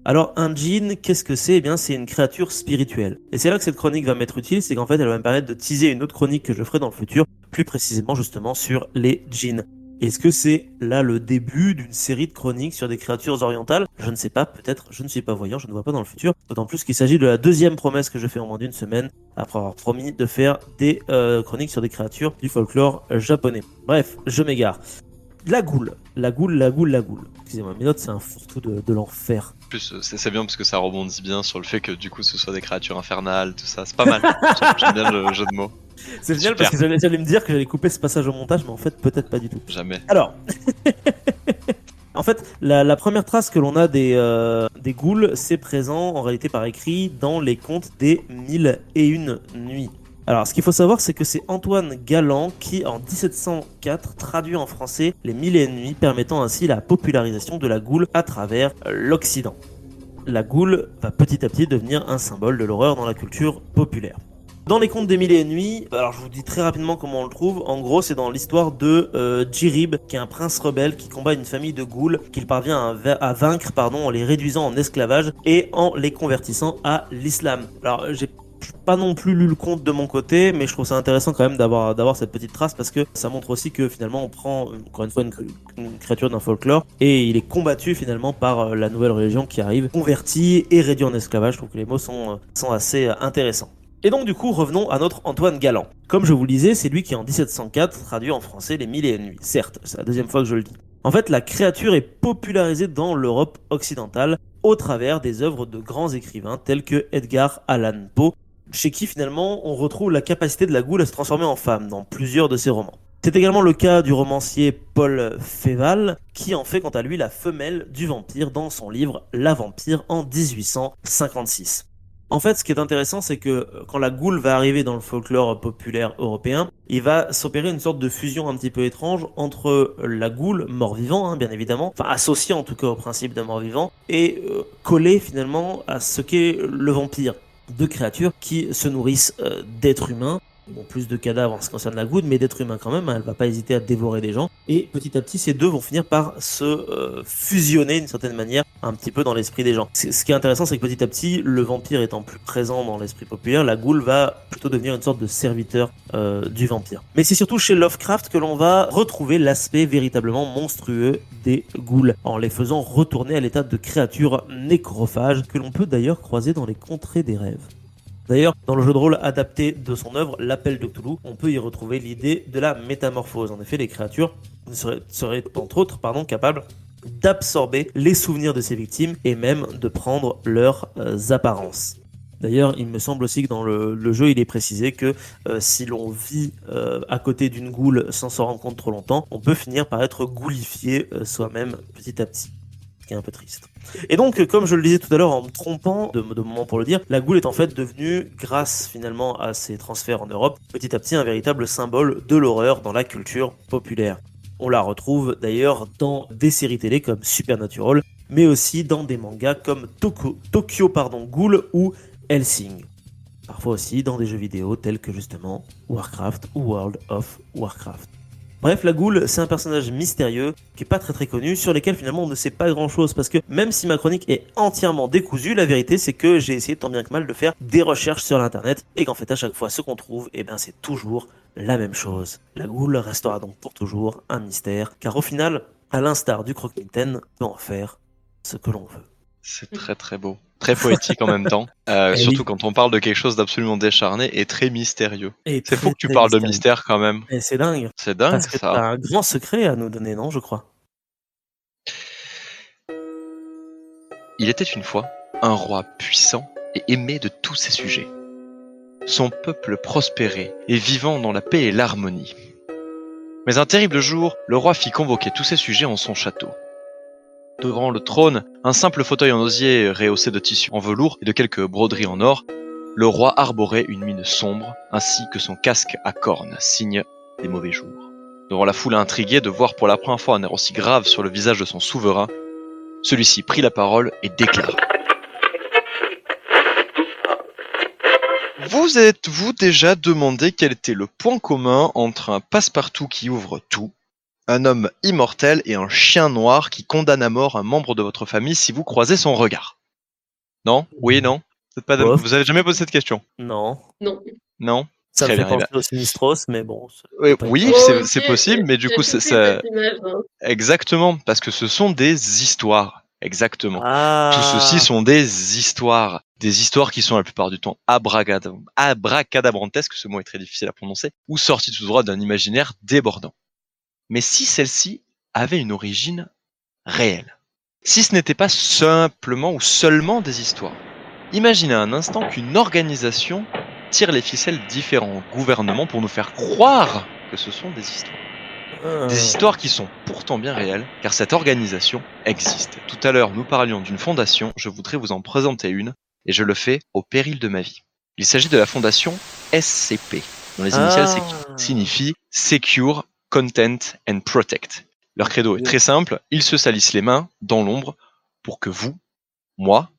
Alors, un djinn, qu'est-ce que c'est? Eh bien, c'est une créature spirituelle. Et c'est là que cette chronique va m'être utile, c'est qu'en fait, elle va me permettre de teaser une autre chronique que je ferai dans le futur, plus précisément justement sur les djinns. Est-ce que c'est là le début d'une série de chroniques sur des créatures orientales? Je ne sais pas, peut-être, je ne suis pas voyant, je ne vois pas dans le futur. D'autant plus qu'il s'agit de la deuxième promesse que je fais en moins d'une semaine, après avoir promis de faire des chroniques sur des créatures du folklore japonais. Bref, je m'égare. La goule. Excusez-moi, mes notes, c'est un fourre-tout de l'enfer. En plus, c'est bien parce que ça rebondit bien sur le fait que du coup ce soit des créatures infernales, tout ça. C'est pas mal. J'aime bien le jeu de mots. C'est génial parce que j'allais me dire que j'allais couper ce passage au montage, mais en fait, peut-être pas du tout. Jamais. Alors, en fait, la première trace que l'on a des ghouls, c'est présent en réalité par écrit dans les contes des 1001 nuits. Alors, ce qu'il faut savoir, c'est que c'est Antoine Galland qui, en 1704, traduit en français les 1001 nuits, permettant ainsi la popularisation de la goule à travers l'Occident. La goule va petit à petit devenir un symbole de l'horreur dans la culture populaire. Dans les contes des 1001 nuits, alors je vous dis très rapidement comment on le trouve. En gros, c'est dans l'histoire de Jirib, qui est un prince rebelle qui combat une famille de ghouls qu'il parvient à vaincre en les réduisant en esclavage et en les convertissant à l'islam. Alors, je pas non plus lu le conte de mon côté, mais je trouve ça intéressant quand même d'avoir cette petite trace parce que ça montre aussi que finalement on prend encore une fois une créature d'un folklore et il est combattu finalement par la nouvelle religion qui arrive, converti et réduit en esclavage. Je trouve que les mots sont assez intéressants. Et donc du coup revenons à notre Antoine Galland. Comme je vous le disais, c'est lui qui en 1704 traduit en français Les Mille et une Nuits. Certes, c'est la deuxième fois que je le dis. En fait, la créature est popularisée dans l'Europe occidentale au travers des œuvres de grands écrivains tels que Edgar Allan Poe, chez qui finalement on retrouve la capacité de la goule à se transformer en femme dans plusieurs de ses romans. C'est également le cas du romancier Paul Féval, qui en fait quant à lui la femelle du vampire dans son livre La Vampire en 1856. En fait, ce qui est intéressant, c'est que quand la goule va arriver dans le folklore populaire européen, il va s'opérer une sorte de fusion un petit peu étrange entre la goule, mort-vivant, bien évidemment, enfin associée en tout cas au principe de mort-vivant, et collée finalement à ce qu'est le vampire. Deux créatures qui se nourrissent d'êtres humains, bon, plus de cadavres en ce qui concerne la goule, mais d'êtres humains quand même, elle va pas hésiter à dévorer des gens, et petit à petit ces deux vont finir par se fusionner d'une certaine manière un petit peu dans l'esprit des gens. Ce qui est intéressant, c'est que petit à petit, le vampire étant plus présent dans l'esprit populaire, la goule va plutôt devenir une sorte de serviteur du vampire. Mais c'est surtout chez Lovecraft que l'on va retrouver l'aspect véritablement monstrueux des ghouls, en les faisant retourner à l'état de créatures nécrophages que l'on peut d'ailleurs croiser dans les contrées des rêves. D'ailleurs, dans le jeu de rôle adapté de son œuvre, L'Appel de Cthulhu, on peut y retrouver l'idée de la métamorphose. En effet, les créatures seraient entre autres capables d'absorber les souvenirs de ses victimes et même de prendre leurs apparences. D'ailleurs, il me semble aussi que dans le jeu, il est précisé que si l'on vit à côté d'une goule sans s'en rendre compte trop longtemps, on peut finir par être ghoulifié soi-même petit à petit. Qui est un peu triste. Et donc, comme je le disais tout à l'heure en me trompant de moment pour le dire, la goule est en fait devenue, grâce finalement à ses transferts en Europe, petit à petit un véritable symbole de l'horreur dans la culture populaire. On la retrouve d'ailleurs dans des séries télé comme Supernatural, mais aussi dans des mangas comme Tokyo Ghoul ou Hellsing. Parfois aussi dans des jeux vidéo tels que justement Warcraft ou World of Warcraft. Bref, la goule, c'est un personnage mystérieux qui est pas très connu, sur lequel finalement on ne sait pas grand chose, parce que même si ma chronique est entièrement décousue, la vérité c'est que j'ai essayé tant bien que mal de faire des recherches sur l'internet, et qu'en fait à chaque fois ce qu'on trouve, c'est toujours la même chose. La goule restera donc pour toujours un mystère, car au final, à l'instar du croque-mitaine, on peut en faire ce que l'on veut. C'est très beau. Très poétique en même temps. Surtout quand on parle de quelque chose d'absolument décharné et très mystérieux. C'est fou que tu parles de mystère quand même. Et c'est dingue. C'est dingue. Parce que t'as un grand secret à nous donner, non, je crois. Il était une fois un roi puissant et aimé de tous ses sujets. Son peuple prospérait et vivant dans la paix et l'harmonie. Mais un terrible jour, le roi fit convoquer tous ses sujets en son château. Devant le trône, un simple fauteuil en osier rehaussé de tissu en velours et de quelques broderies en or, le roi arborait une mine sombre, ainsi que son casque à cornes, signe des mauvais jours. Devant la foule intriguée de voir pour la première fois un air aussi grave sur le visage de son souverain, celui-ci prit la parole et déclara. Vous êtes-vous déjà demandé quel était le point commun entre un passe-partout qui ouvre tout, un homme immortel et un chien noir qui condamne à mort un membre de votre famille si vous croisez son regard? Non? Oui, non? Vous avez jamais posé cette question? Non. Non? Ça me fait penser au Sinistros, mais bon... Oui, c'est possible, mais du coup, ça... Exactement, parce que ce sont des histoires. Exactement. Tout ceci sont des histoires. Des histoires qui sont la plupart du temps abracadabrantesques, ce mot est très difficile à prononcer, ou sorties tout droit d'un imaginaire débordant. Mais si celle-ci avait une origine réelle, si ce n'était pas simplement ou seulement des histoires, imaginez un instant qu'une organisation tire les ficelles de différents gouvernements pour nous faire croire que ce sont des histoires. Des histoires qui sont pourtant bien réelles, car cette organisation existe. Tout à l'heure, nous parlions d'une fondation, je voudrais vous en présenter une, et je le fais au péril de ma vie. Il s'agit de la fondation SCP, dont les initiales signifient Secure, Content and Protect. Leur credo est très simple, ils se salissent les mains dans l'ombre pour que vous, moi,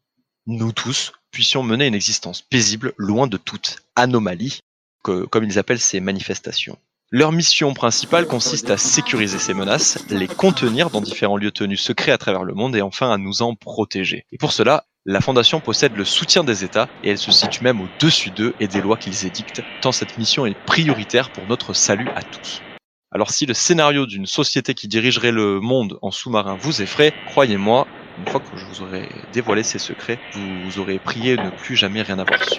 nous tous, puissions mener une existence paisible loin de toute anomalie, comme ils appellent ces manifestations. Leur mission principale consiste à sécuriser ces menaces, les contenir dans différents lieux tenus secrets à travers le monde et enfin à nous en protéger. Et pour cela, La Fondation possède le soutien des États et elle se situe même au-dessus d'eux et des lois qu'ils édictent, tant cette mission est prioritaire pour notre salut à tous. Alors si le scénario d'une société qui dirigerait le monde en sous-marin vous effraie, croyez-moi, une fois que je vous aurai dévoilé ces secrets, vous aurez prié de ne plus jamais rien avoir su.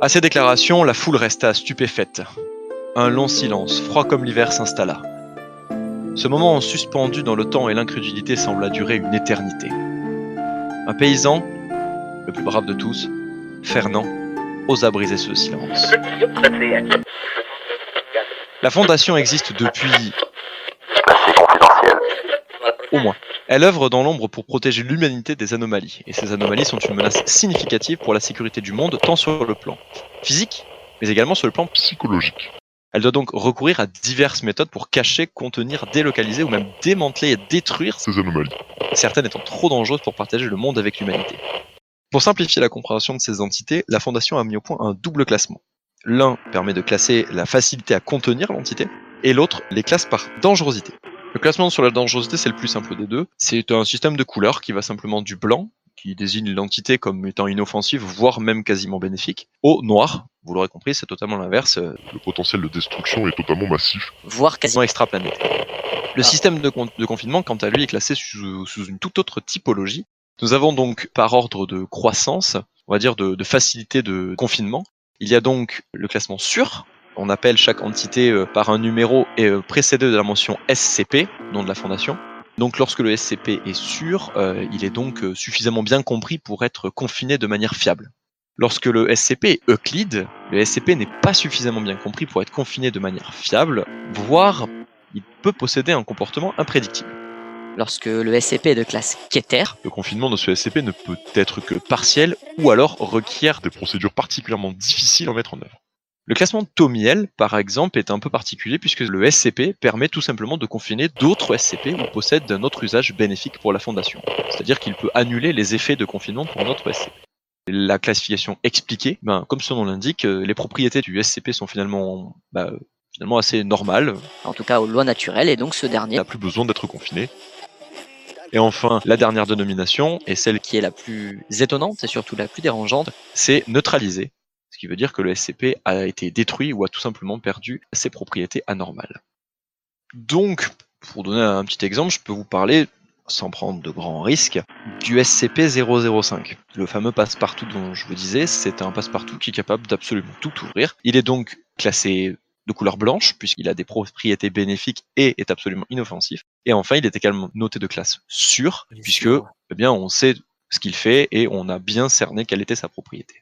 À ces déclarations, la foule resta stupéfaite. Un long silence, froid comme l'hiver, s'installa. Ce moment suspendu dans le temps et l'incrédulité sembla durer une éternité. Un paysan, le plus brave de tous, Fernand, osa briser ce silence. La Fondation existe depuis... C'est confidentiel. au moins. Elle œuvre dans l'ombre pour protéger l'humanité des anomalies, et ces anomalies sont une menace significative pour la sécurité du monde, tant sur le plan physique, mais également sur le plan psychologique. Elle doit donc recourir à diverses méthodes pour cacher, contenir, délocaliser ou même démanteler et détruire ces anomalies, certaines étant trop dangereuses pour partager le monde avec l'humanité. Pour simplifier la compréhension de ces entités, la Fondation a mis au point un double classement. L'un permet de classer la facilité à contenir l'entité, et l'autre les classe par dangerosité. Le classement sur la dangerosité, c'est le plus simple des deux. C'est un système de couleurs qui va simplement du blanc, qui désigne l'entité comme étant inoffensive, voire même quasiment bénéfique, au noir. Vous l'aurez compris, c'est totalement l'inverse. Le potentiel de destruction est totalement massif. Voire quasiment extraplanétaire. Le système de confinement, quant à lui, est classé sous une toute autre typologie. Nous avons donc, par ordre de croissance, on va dire de facilité de confinement, il y a donc le classement sûr. On appelle chaque entité par un numéro et précédé de la mention SCP, nom de la fondation. Donc lorsque le SCP est sûr, il est donc suffisamment bien compris pour être confiné de manière fiable. Lorsque le SCP est Euclide, le SCP n'est pas suffisamment bien compris pour être confiné de manière fiable, voire il peut posséder un comportement imprédictible. Lorsque le SCP est de classe Keter, Le confinement de ce SCP ne peut être que partiel ou alors requiert des procédures particulièrement difficiles à mettre en œuvre. Le classement Thomiel, par exemple, est un peu particulier puisque le SCP permet tout simplement de confiner d'autres SCP ou possède un autre usage bénéfique pour la Fondation. C'est-à-dire qu'il peut annuler les effets de confinement pour notre SCP. La classification expliquée, comme son nom l'indique, les propriétés du SCP sont finalement assez normales. en tout cas aux lois naturelles, et donc ce dernier Il n'a plus besoin d'être confiné. Et enfin, la dernière dénomination, Et celle qui est la plus étonnante et surtout la plus dérangeante, c'est neutralisé, ce qui veut dire que le SCP a été détruit ou a tout simplement perdu ses propriétés anormales. Donc, pour donner un petit exemple, je peux vous parler, sans prendre de grands risques, du SCP-005. Le fameux passe-partout dont je vous disais, c'est un passe-partout qui est capable d'absolument tout ouvrir. Il est donc classé de couleur blanche, puisqu'il a des propriétés bénéfiques et est absolument inoffensif. Et enfin, il est également noté de classe sûre, puisque on sait ce qu'il fait et on a bien cerné quelle était sa propriété.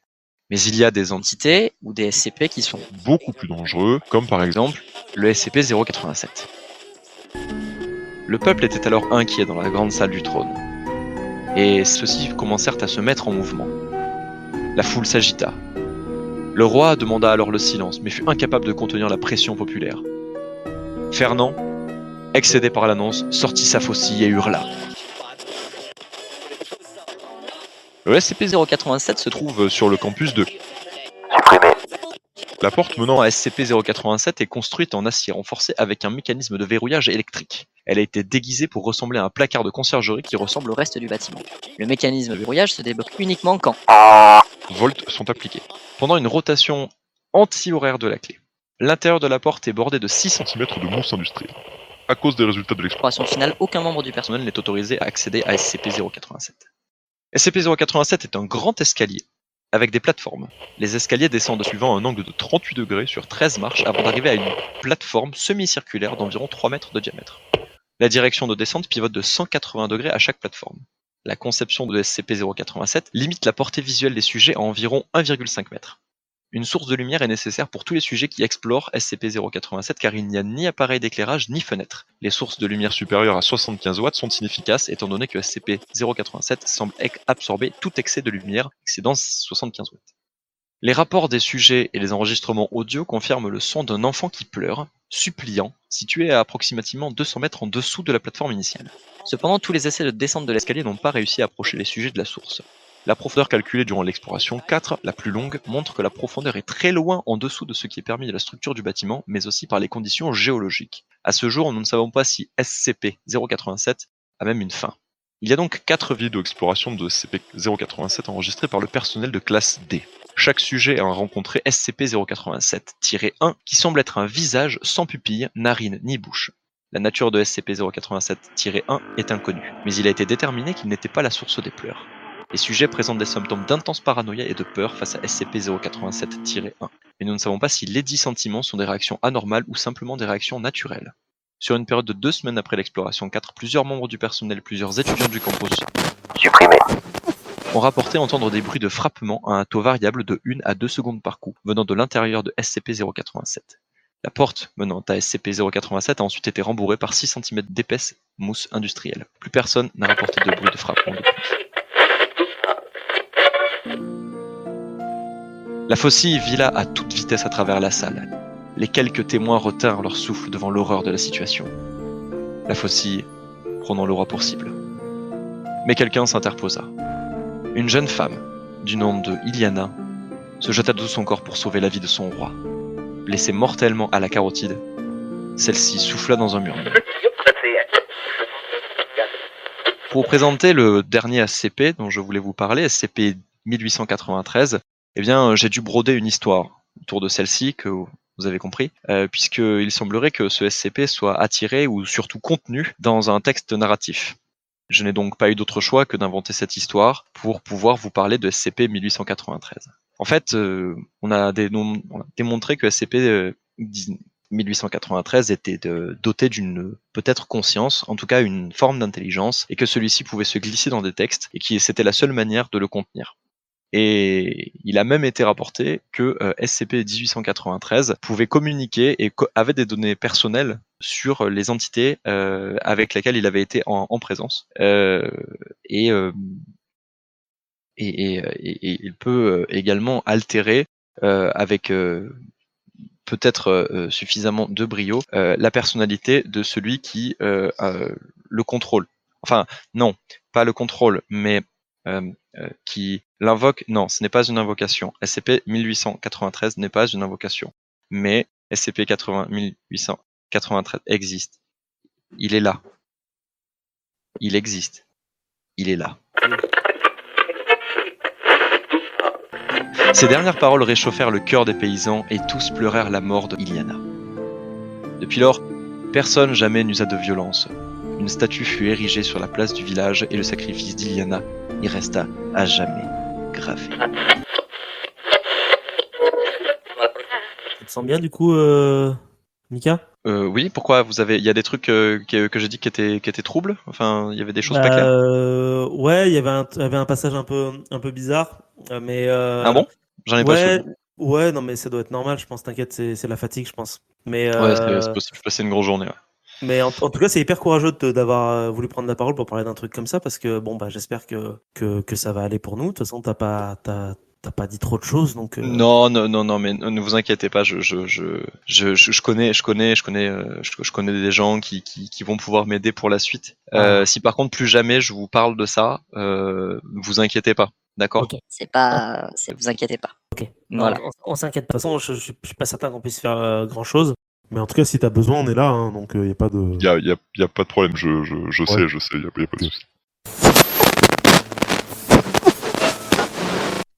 Mais il y a des entités, entité ou des SCP qui sont beaucoup plus dangereux, comme par exemple le SCP-087. Le peuple était alors inquiet dans la grande salle du trône. Et ceux-ci commencèrent à se mettre en mouvement. La foule s'agita. Le roi demanda alors le silence, mais fut incapable de contenir la pression populaire. Fernand, excédé par l'annonce, sortit sa faucille et hurla. le SCP-087 se trouve sur le campus de... Supprimé. La porte menant Menant à SCP-087 est construite en acier renforcé avec un mécanisme de verrouillage électrique. Elle a été déguisée pour ressembler à un placard de conciergerie qui ressemble au reste du bâtiment. Le mécanisme de verrouillage se débloque uniquement quand Volt sont appliqués. pendant une rotation anti-horaire de la clé. L'intérieur de la porte est bordé de 6 cm de mousse industrielle. À cause des résultats de l'exploration. l'exploration finale, aucun membre du personnel personnel n'est autorisé à accéder à SCP-087. SCP-087 est un grand escalier avec des plateformes. Les escaliers descendent suivant un angle de 38 degrés sur 13 marches avant d'arriver à une plateforme semi-circulaire d'environ 3 mètres de diamètre. La direction de descente pivote de 180 degrés à chaque plateforme. La conception de SCP-087 limite la portée visuelle des sujets à environ 1,5 mètre. Une source de lumière est nécessaire pour tous les sujets qui explorent SCP-087 car il n'y a ni appareil d'éclairage ni fenêtre. Les sources de lumière Supérieures à 75 watts sont inefficaces étant donné que SCP-087 semble absorber tout excès de lumière excédant 75 watts. Les rapports des sujets et les enregistrements audio confirment le son d'un enfant qui pleure, suppliant, situé à approximativement 200 mètres en dessous de la plateforme initiale. Cependant, tous les essais de descente de L'escalier n'ont pas réussi à approcher les sujets de la source. La profondeur calculée durant l'exploration 4, la plus longue, montre que la profondeur est très loin en dessous de ce qui est permis de la structure du bâtiment, mais aussi par les conditions géologiques. À ce jour, nous ne savons pas si SCP-087 a même une fin. Il y a donc 4 Vidéo exploration de SCP-087 enregistrées par le personnel de classe D. Chaque sujet a rencontré SCP-087-1 qui semble être un visage sans pupille, narine ni bouche. La nature de SCP-087-1 est inconnue, mais il a été déterminé qu'il n'était pas la source des pleurs. Les sujets présentent des symptômes d'intense paranoïa et de peur face à SCP-087-1, mais nous ne savons pas si lesdits sentiments sont des réactions anormales ou simplement des réactions naturelles. Sur une période de 2 semaines après l'exploration 4, plusieurs membres du personnel et plusieurs étudiants du campus Supprimé. ont rapporté entendre des bruits de frappement à un taux variable de 1 à 2 secondes par coup, venant de l'intérieur de SCP-087. La porte menant à SCP-087 a ensuite été rembourrée par 6 cm d'épaisse mousse industrielle. Plus personne n'a rapporté de bruit de frappement depuis. La faucille vila à toute vitesse à travers la salle. Les quelques témoins retinrent leur souffle devant l'horreur de la situation. La faucille prenant le roi pour cible. Mais quelqu'un s'interposa. Une jeune femme, du nom de Iliana, se jeta de tout son corps pour sauver la vie de son roi. Blessée mortellement à la carotide, celle-ci souffla dans un murmure. Pour vous présenter le dernier SCP dont je voulais vous parler, SCP-1893, eh bien, j'ai dû broder une histoire autour de celle-ci que vous avez compris, puisqu'il semblerait que ce SCP soit attiré ou surtout contenu dans un texte narratif. Je n'ai donc pas eu d'autre choix que d'inventer cette histoire pour pouvoir vous parler de SCP-1893. En fait, on a démontré que SCP-1893 était doté d'une peut-être conscience, en tout cas une forme d'intelligence, et que celui-ci pouvait se glisser dans des textes, et que c'était la seule manière de le contenir. Et il a même été rapporté que SCP-1893 pouvait communiquer et avait des données personnelles sur les entités avec lesquelles il avait été en présence. Et il peut également altérer avec peut-être suffisamment de brio la personnalité de celui qui le contrôle. Enfin, non, pas le contrôle, mais qui l'invoque. Non, ce n'est pas une invocation. SCP-1893 n'est pas une invocation. Mais SCP-1893 existe. Il est là. Il existe. Il est là. Ces dernières paroles réchauffèrent le cœur des paysans et tous pleurèrent la mort de Iliana. Depuis lors, personne jamais n'usa de violence. Une statue fut érigée sur la place du village et le sacrifice d'Iliana y resta à jamais gravé. Tu te sens bien du coup, Mika? Oui, pourquoi il y a des trucs que j'ai dit qui étaient troubles. Enfin, il y avait des choses pas claires. Ouais, il y avait un passage un peu bizarre, mais Ah bon? J'en ai pas souvenir. ouais, non, mais ça doit être normal, je pense. T'inquiète, c'est la fatigue, je pense. Mais Ouais, c'est possible. Je passais une grosse journée. Ouais. mais en tout cas, c'est hyper courageux d'avoir voulu prendre la parole pour parler d'un truc comme ça, parce que bon, bah, j'espère que ça va aller pour nous. De toute façon, t'as pas dit trop de choses, donc. Non, mais ne vous inquiétez pas. Je connais des gens qui vont pouvoir m'aider pour la suite. Si par contre plus jamais je vous parle de ça, vous inquiétez pas. D'accord. Ok. Vous inquiétez pas. Ok. Voilà. On s'inquiète pas. De toute façon, je suis pas certain qu'on puisse faire grand chose. Mais en tout cas, si t'as besoin, on est là, hein, donc y a pas de. Y a pas de problème, je sais, y a pas de souci.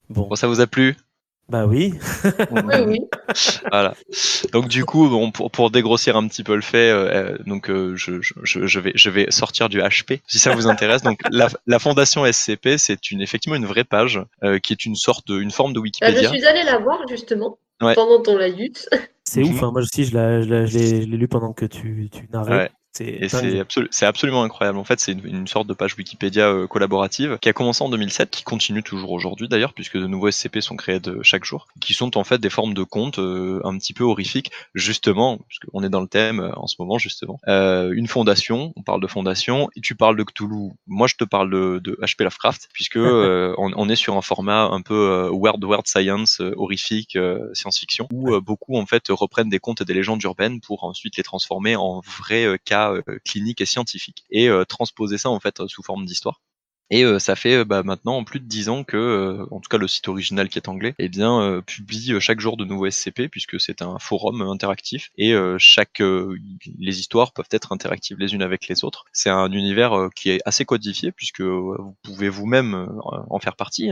Bon, ça vous a plu? bah oui. Oui. Voilà. Donc du coup, bon, pour dégrossir un petit peu le fait, je vais sortir du HP si ça vous intéresse. Donc la fondation SCP, c'est effectivement une vraie page qui est une forme de Je Wikipédia. suis allée la voir justement Ouais. pendant ton laïus. C'est ouf, hein. Moi aussi, je l'ai lu pendant que tu narrais. Ouais. Et c'est absolument incroyable. En fait, c'est une sorte de page Wikipédia collaborative qui a commencé en 2007, qui continue toujours aujourd'hui d'ailleurs, puisque de nouveaux SCP sont créés chaque jour, qui sont en fait des formes de contes un petit peu horrifiques, justement, puisqu'on est dans le thème en ce moment, justement. Une fondation, on parle de fondation, et tu parles de Cthulhu. Moi, je te parle de HP Lovecraft, puisque on est sur un format un peu weird science, horrifique, science-fiction, où beaucoup en fait reprennent des contes et des légendes urbaines pour ensuite les transformer en vrais cas cliniques et scientifiques et transposer ça en fait sous forme d'histoire. Et ça fait maintenant plus de 10 ans que, en tout cas le site original qui est anglais, publie chaque jour de nouveaux SCP puisque c'est un forum interactif et les histoires peuvent être interactives les unes avec les autres. C'est un univers qui est assez codifié puisque vous pouvez vous-même en faire partie.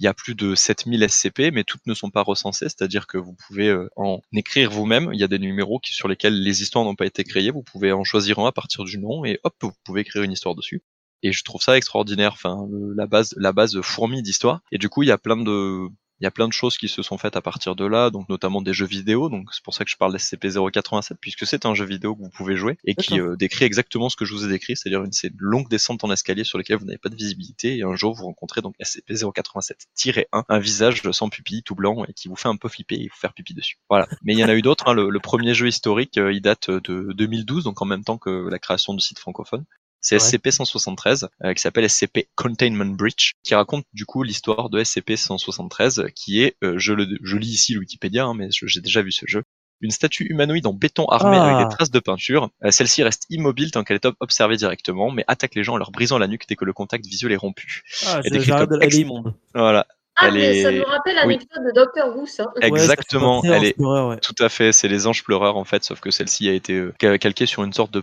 Il y a plus de 7000 SCP, mais toutes ne sont pas recensées, c'est-à-dire que vous pouvez en écrire vous-même. Il y a des numéros sur lesquels les histoires n'ont pas été créées. Vous pouvez en choisir un à partir du nom et hop, vous pouvez écrire une histoire dessus. Et je trouve ça extraordinaire. Enfin, la base fourmille d'histoire. Et du coup, il y a plein de choses qui se sont faites à partir de là, donc notamment des jeux vidéo. Donc c'est pour ça que je parle d'SCP-087, puisque c'est un jeu vidéo que vous pouvez jouer et qui décrit exactement ce que je vous ai décrit, c'est-à-dire une longue descente en escalier sur lesquelles vous n'avez pas de visibilité. Et un jour, vous rencontrez donc SCP-087-1, un visage sans pupille, tout blanc, et qui vous fait un peu flipper et vous faire pipi dessus. Voilà. Mais il y en a eu d'autres. Le premier jeu historique, il date de 2012, donc en même temps que la création du site francophone. C'est SCP-173, qui s'appelle SCP Containment Breach, qui raconte du coup l'histoire de SCP-173, qui est, je lis ici le Wikipédia, mais j'ai déjà vu ce jeu, une statue humanoïde en béton armée avec des traces de peinture. Celle-ci reste immobile tant qu'elle est observée directement, mais attaque les gens en leur brisant la nuque dès que le contact visuel est rompu. Elle est immonde. Voilà. Ça me rappelle un épisode de Doctor Who, ça. Exactement, elle est pleureur, tout à fait, c'est les anges pleureurs en fait, sauf que celle-ci a été calquée sur une sorte de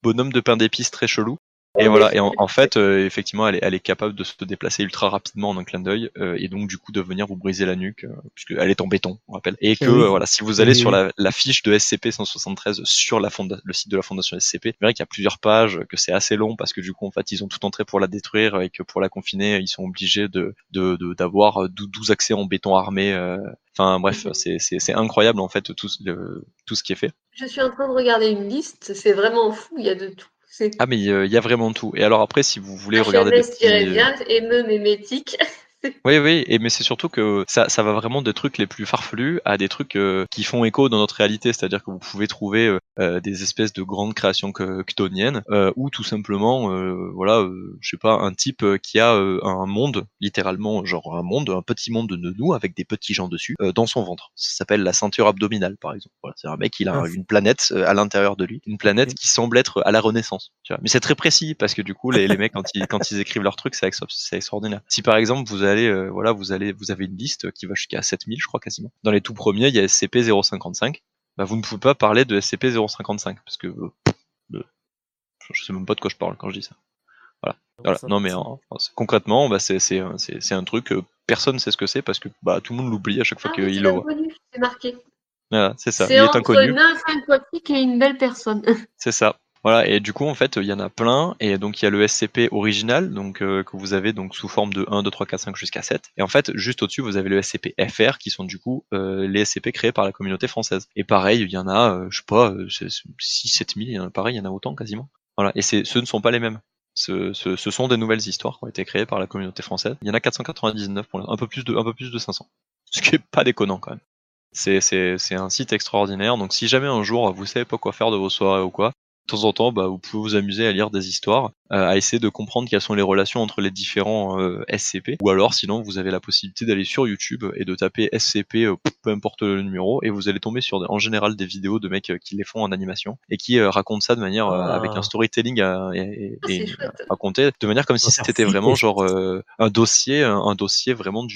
bonhomme de pain d'épices très chelou. Et voilà, et en fait, effectivement, elle est capable de se déplacer ultra rapidement en un clin d'œil, et donc du coup de venir vous briser la nuque, puisqu'elle est en béton, on rappelle. Et que voilà, si vous allez sur la fiche de SCP-173 sur le site de la fondation SCP, vous verrez qu'il y a plusieurs pages, que c'est assez long parce que du coup en fait ils ont tout entré pour la détruire et que pour la confiner ils sont obligés d'avoir 12 accès en béton armé. Enfin bref, c'est incroyable en fait tout ce qui est fait. Je suis en train de regarder une liste, c'est vraiment fou, il y a de tout. Ah mais il y a vraiment tout. Et alors après, si vous voulez regarder des petits... mémétique. Oui, mais c'est surtout que ça va vraiment des trucs les plus farfelus à des trucs qui font écho dans notre réalité, c'est-à-dire que vous pouvez trouver des espèces de grandes créations chtoniennes, ou tout simplement, je sais pas, un type qui a un monde, littéralement, genre un petit monde de nous avec des petits gens dessus, dans son ventre. Ça s'appelle la ceinture abdominale, par exemple. Voilà, c'est un mec, il a une planète à l'intérieur de lui, une planète qui semble être à la Renaissance. Tu vois. Mais c'est très précis parce que du coup, les mecs quand ils écrivent leurs trucs, c'est extraordinaire. Si par exemple vous avez une liste qui va jusqu'à 7000, je crois quasiment. Dans les tout premiers, il y a SCP-055. Bah, vous ne pouvez pas parler de SCP-055 parce que je sais même pas de quoi je parle quand je dis ça. Voilà. Non mais concrètement, c'est un truc personne ne sait ce que c'est parce que tout le monde l'oublie à chaque fois qu'il le voit. C'est marqué. Voilà, c'est ça. C'est il est entre inconnu. une nymphe aquatique et une belle personne. C'est ça. Voilà, et du coup en fait il y en a plein, et donc il y a le SCP original, donc que vous avez donc sous forme de 1, 2, 3, 4, 5 jusqu'à 7, et en fait juste au-dessus vous avez le SCP FR qui sont du coup les SCP créés par la communauté française. Et pareil, il y en a, je sais pas, 6-7 000, il y en a pareil, il y en a autant quasiment. Voilà, et ce ne sont pas les mêmes. Ce sont des nouvelles histoires qui ont été créées par la communauté française. Il y en a 499 pour un peu plus de 500. Ce qui est pas déconnant quand même. C'est un site extraordinaire, donc si jamais un jour vous savez pas quoi faire de vos soirées ou quoi, de temps en temps, vous pouvez vous amuser à lire des histoires, à essayer de comprendre quelles sont les relations entre les différents SCP, ou alors sinon vous avez la possibilité d'aller sur YouTube et de taper SCP, peu importe le numéro, et vous allez tomber sur en général des vidéos de mecs qui les font en animation et qui racontent ça de manière avec un storytelling raconté de manière comme si c'était vraiment genre un dossier vraiment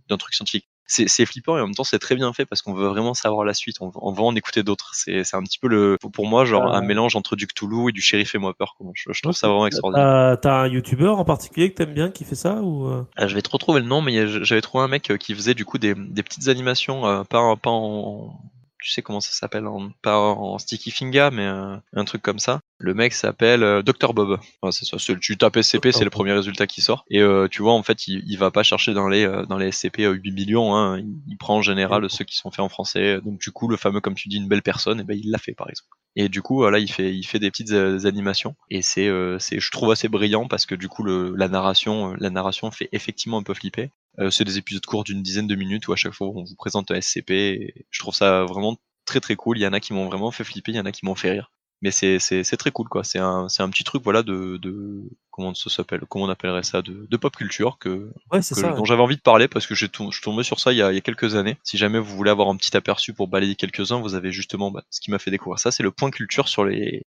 d'un truc scientifique. C'est flippant et en même temps c'est très bien fait parce qu'on veut vraiment savoir la suite, on veut en écouter d'autres. C'est un petit peu pour moi genre un mélange entre du Cthulhu et du Shérif et moi peur. Je trouve ça vraiment extraordinaire. T'as un youtubeur en particulier que t'aimes bien qui fait ça ou Je vais te retrouver le nom, mais j'avais trouvé un mec qui faisait du coup des petites animations, pas en tu sais comment ça s'appelle, pas en sticky finger, mais un truc comme ça. Le mec s'appelle Dr Bob. Ouais, c'est ça. Tu tapes SCP, c'est le premier résultat qui sort. Et tu vois, en fait, il va pas chercher dans les SCP 8 millions. Hein. Il prend en général ceux qui sont faits en français. Donc du coup, le fameux, comme tu dis, une belle personne, et ben il l'a fait par exemple. Et du coup, là, il fait des petites animations. Et je trouve assez brillant parce que du coup, la narration fait effectivement un peu flipper. C'est des épisodes courts d'une dizaine de minutes où à chaque fois on vous présente un SCP. Et je trouve ça vraiment très très cool. Il y en a qui m'ont vraiment fait flipper, il y en a qui m'ont fait rire. Mais c'est très cool quoi. C'est un petit truc voilà de comment ça s'appelle, comment on appellerait ça, de pop culture dont j'avais envie de parler parce que je suis tombé sur ça il y a quelques années. Si jamais vous voulez avoir un petit aperçu pour balayer quelques-uns, vous avez justement ce qui m'a fait découvrir ça, c'est le point culture sur les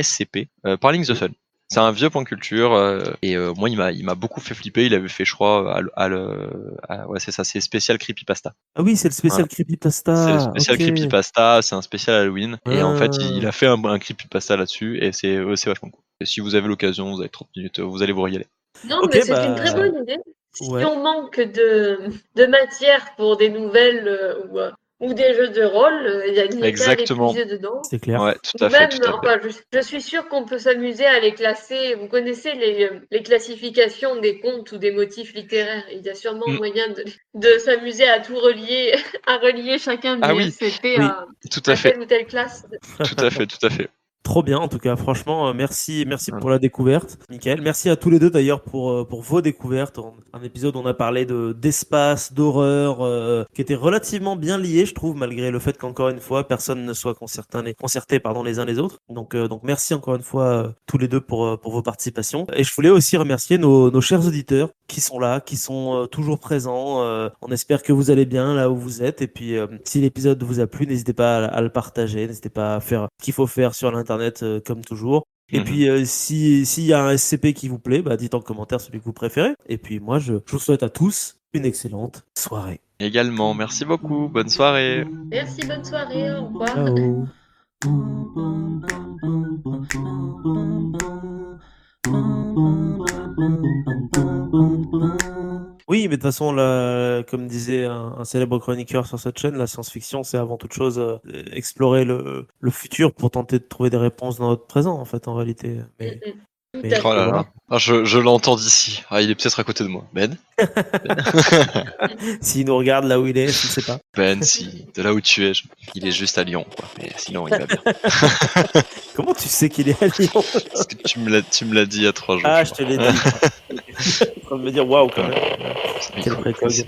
SCP par Link the Sun. C'est un vieux point culture et moi il m'a beaucoup fait flipper. Il avait fait, je crois, ouais c'est ça, c'est spécial creepypasta. Ah oui, c'est le spécial C'est le creepypasta. spécial Ok. creepypasta, c'est un spécial Halloween et en fait il Ah. a fait un creepypasta là-dessus et c'est vachement cool. Et si vous avez l'occasion, vous avez 30 minutes, vous allez vous régaler. Non, Ok, mais c'est une bah, très bonne idée. Si ouais. on manque de matière pour des nouvelles ou des jeux de rôle, il y a une méta à Exactement. l'épuiser dedans. C'est clair. Ouais, tout Ou à fait, même, tout à fait. enfin, je suis sûre qu'on peut s'amuser à les classer. Vous connaissez les classifications des contes ou des motifs littéraires. Il y a sûrement Mm. moyen de s'amuser à tout relier, à relier chacun Ah des oui, SCP oui, tout à à fait, telle ou telle classe. tout à fait, tout à fait. Trop bien, en tout cas, franchement, merci Voilà. pour la découverte, Mickaël. Merci à tous les deux d'ailleurs pour vos découvertes. Un épisode où on a parlé d'espace, d'horreur, qui était relativement bien lié, je trouve, malgré le fait qu'encore une fois, personne ne soit concerté les uns les autres. Donc merci encore une fois tous les deux pour vos participations. Et je voulais aussi remercier nos chers auditeurs qui sont là, qui sont toujours présents. On espère que vous allez bien là où vous êtes. Et puis, si l'épisode vous a plu, n'hésitez pas à le partager, n'hésitez pas à faire ce qu'il faut faire sur l'internet comme toujours. Et puis s'il y a un SCP qui vous plaît, bah, dites en commentaire celui que vous préférez. Et puis moi je vous souhaite à tous une excellente soirée. Également, merci beaucoup, bonne soirée. Merci, bonne soirée, au revoir. Ciao. Oui, mais de toute façon, là, comme disait un célèbre chroniqueur sur cette chaîne, la science-fiction, c'est avant toute chose explorer le futur pour tenter de trouver des réponses dans notre présent, en fait, en réalité. Mais Tout Mais- à Oh fait. là là. Ah, je l'entends d'ici. Ah, il est peut-être à côté de moi. Ben s'il nous regarde là où il est, je ne sais pas. Ben, si, de là où tu es, il est juste à Lyon, quoi. Mais sinon, il va bien. Comment tu sais qu'il est à Lyon? Parce que tu me l'as dit il y a 3 jours. Ah, je je te l'ai dit. Je suis en train de me dire, waouh, quand même. crois. Quel précoce.